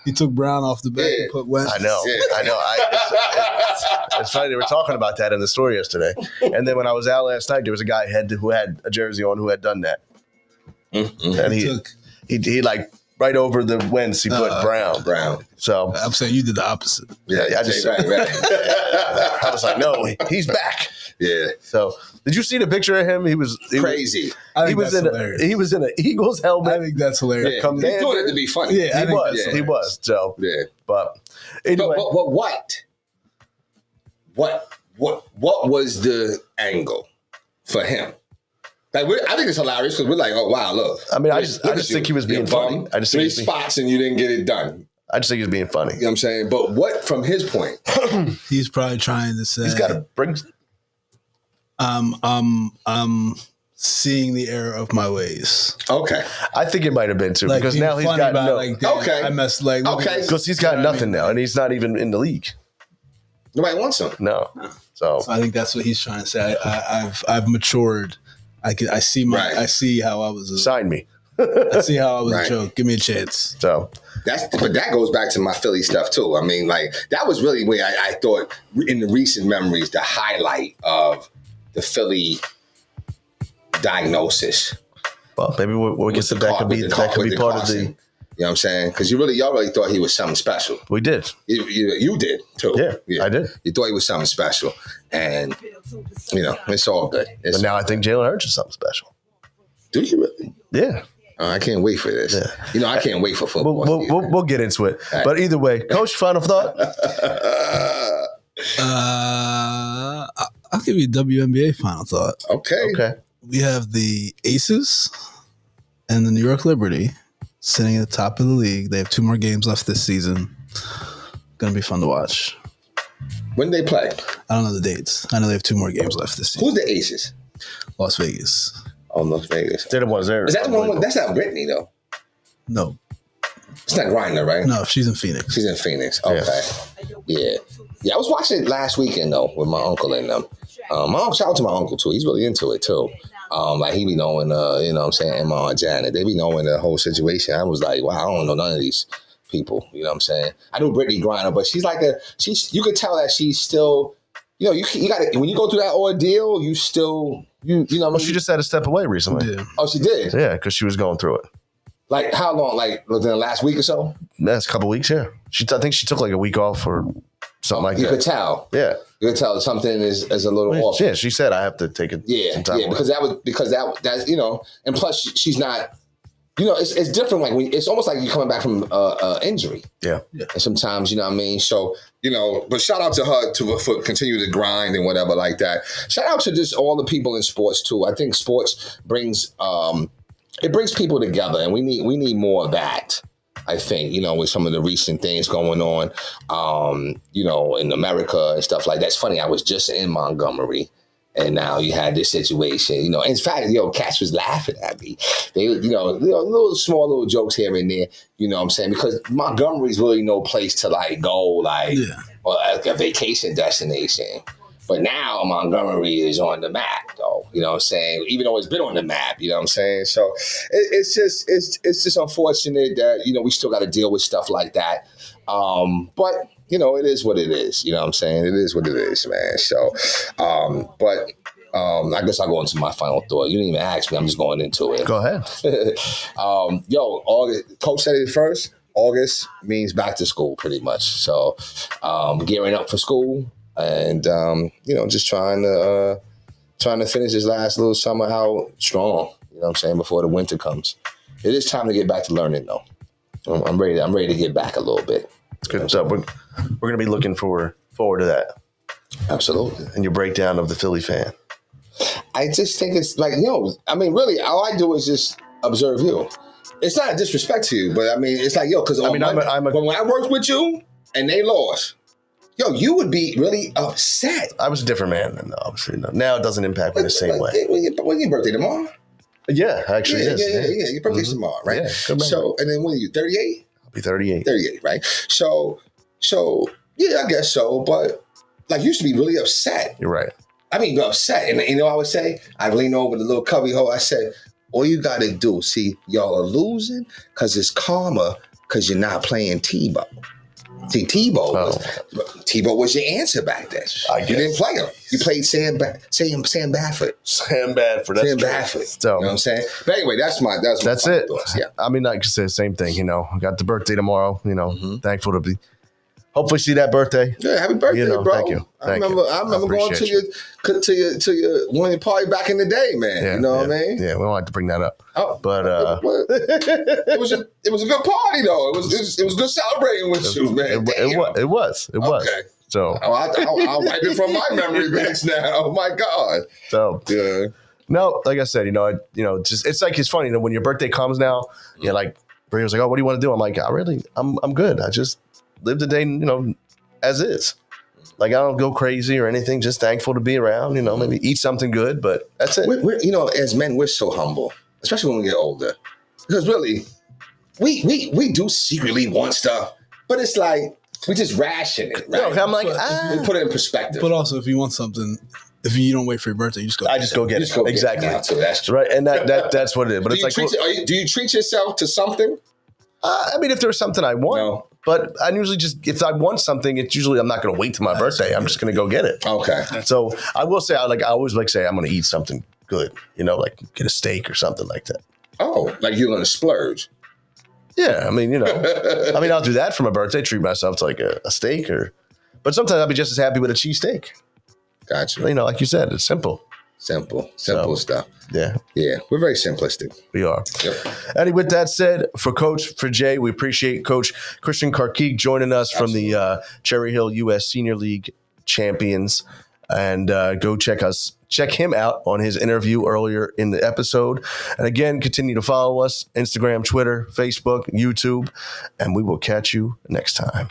he took Brown off the back and put West. I know. It's funny. They were talking about that in the store yesterday. And then when I was out last night, there was a guy who had a jersey on who had done that. Mm-hmm. And he like right over the Wentz, he put Brown. So I'm saying you did the opposite. Yeah, I just right. I was like, no, he's back. Yeah. So did you see the picture of him? He was crazy. He was in an Eagles helmet. I think that's hilarious. Yeah, he's doing it to be funny. Yeah, he was. So yeah. But anyway, but what was the angle for him? Like, I think it's hilarious because we're like, oh wow, look. I mean, I just think he was being funny. I just think 3 spots and you didn't get it done. I just think he was being funny. You know what I'm saying? But what, from his point? He's probably trying to say, he's got to bring. I'm seeing the error of my ways. Okay. I think it might have been too, because now he's got no. Okay. I messed like. Okay. Because he's got nothing now, and he's not even in the league. Nobody wants him. No. So I think that's what he's trying to say. I've matured. I see how I was. Sign me. I see how I was a joke. Give me a chance. So but that goes back to my Philly stuff too. I mean, like, that was really where I thought in the recent memories, the highlight of the Philly diagnosis. Well, maybe we can sit back and be part of the. You know what I'm saying? Because y'all really thought he was something special. We did. You did too. Yeah, I did. You thought he was something special, and it's all good. But now I think Jalen Hurts is something special. Do you really? Yeah. I can't wait for this. Yeah. I can't wait for football. We'll get into it. Right. But either way, Coach, final thought. I'll give you a WNBA final thought. Okay. We have the Aces and the New York Liberty sitting at the top of the league. They have 2 more games left this season. Going to be fun to watch. When do they play? I don't know the dates. I know they have 2 more games left this season. Who's the Aces? Las Vegas. Oh, Las Vegas. They're the ones there. Is that the one? That's not Brittany, though. No. It's not Grindr, right? No, she's in Phoenix. She's in Phoenix. Okay. Yeah. I was watching it last weekend, though, with my uncle and them. Shout out to my uncle, too. He's really into it, too. Like, he be knowing, you know what I'm saying, Emma and Janet. They be knowing the whole situation. I was like, wow, I don't know none of these people. You know what I'm saying? I knew Brittany Griner, but she's like you could tell that she's still you know, you got to, when you go through that ordeal, you still, you know what I Well, mean? she just had to step away recently. Yeah. Oh, she did? Yeah, because she was going through it. Like, how long? Like, within the last week or so? That's a couple weeks, yeah. I think she took like a week off or something like You that. could tell. Yeah. You could tell something is a little off. Yeah, she said I have to take it. Yeah, some time away. because that's, you know, and plus she's not, you know, it's different. Like it's almost like you're coming back from injury. Yeah. And sometimes, you know what I mean? So, you know, but shout out to her for continue to grind and whatever like that. Shout out to just all the people in sports too. I think sports brings it brings people together, and we need more of that. I think, you know, with some of the recent things going on, you know, in America and stuff like that. It's funny, I was just in Montgomery. And now you had this situation, you know. In fact, Cash was laughing at me. They, you know, little small little jokes here and there. You know what I'm saying? Because Montgomery's really no place to like go, like, or like a vacation destination. But now Montgomery is on the map, though. You know what I'm saying? Even though it's been on the map, you know what I'm saying? So it's just unfortunate that, you know, we still got to deal with stuff like that. But you know, it is what it is. You know what I'm saying? It is what it is, man. So, but I guess I'll go into my final thought. You didn't even ask me. I'm just going into it. Go ahead. August, Coach said it first. August means back to school, pretty much. So, gearing up for school and, you know, just trying to finish this last little summer out strong, you know what I'm saying, before the winter comes. It is time to get back to learning, though. I'm ready to get back a little bit. It's good stuff. We're going to be looking forward to that. Absolutely. And your breakdown of the Philly fan. I just think it's like, I mean, really, all I do is just observe you. It's not a disrespect to you, but I mean, it's like, because when I worked with you and they lost, you would be really upset. I was a different man then, obviously. Now it doesn't impact me the same way. When your birthday tomorrow? Yeah, actually, yeah. Your birthday's tomorrow, right? Yeah, good memory. So, and then what are you, 38? I'll be 38. 38, right? So, yeah, I guess so. But, like, you used to be really upset. You're right. I mean, upset. And you know what I would say? I'd lean over the little cubby hole. I said, all you got to do, see, y'all are losing because it's karma because you're not playing Tebow. See, Tebow was your answer back then. You didn't play him. You played Sam Bradford. Sam Bradford. Sam Bradford. So, you know what I'm saying? But anyway, that's it. Thoughts. Yeah. I mean, like you said, same thing. You know, I got the birthday tomorrow. You know, thankful to be. Hopefully, see that birthday. Yeah, happy birthday, bro! Thank you. I remember going to your one of your party back in the day, man. Yeah, you know what I mean? Yeah, we don't like to bring that up. Oh, but it was a good party though. It was good celebrating with you, man. It was. Okay. So I'll wipe it from my memory banks now. Oh my God. So yeah. No, like I said, just it's like it's funny that when your birthday comes now, you're like, Bria was like, oh, what do you want to do? I'm like, I'm good. I just live the day, as is. Like, I don't go crazy or anything, just thankful to be around, maybe eat something good, but that's it. We're as men, we're so humble, especially when we get older. Because really, we do secretly want stuff, but it's like, we just ration it, right? No, I'm like, we put it in perspective. But also, if you want something, if you don't wait for your birthday, you just go. I just go get it. Exactly. That's true. Right, and that's what it is. But do you treat yourself to something? I mean, if there's something I want. No. But I usually if I want something, it's usually I'm not going to wait till my birthday. I'm just going to go get it. Okay. So I will say, I always say I'm going to eat something good, like get a steak or something like that. Oh, like you're going to splurge. Yeah. I mean, I'll do that for my birthday, treat myself to like a steak but sometimes I'll be just as happy with a cheesesteak. Gotcha. Like you said, it's simple. Simple stuff. Yeah. Yeah. We're very simplistic. We are. Yep. And with that said, for Jay, we appreciate Coach Christian Karkeek joining us from the Cherry Hill U.S. Senior League champions. And go check him out on his interview earlier in the episode. And again, continue to follow us, Instagram, Twitter, Facebook, YouTube, and we will catch you next time.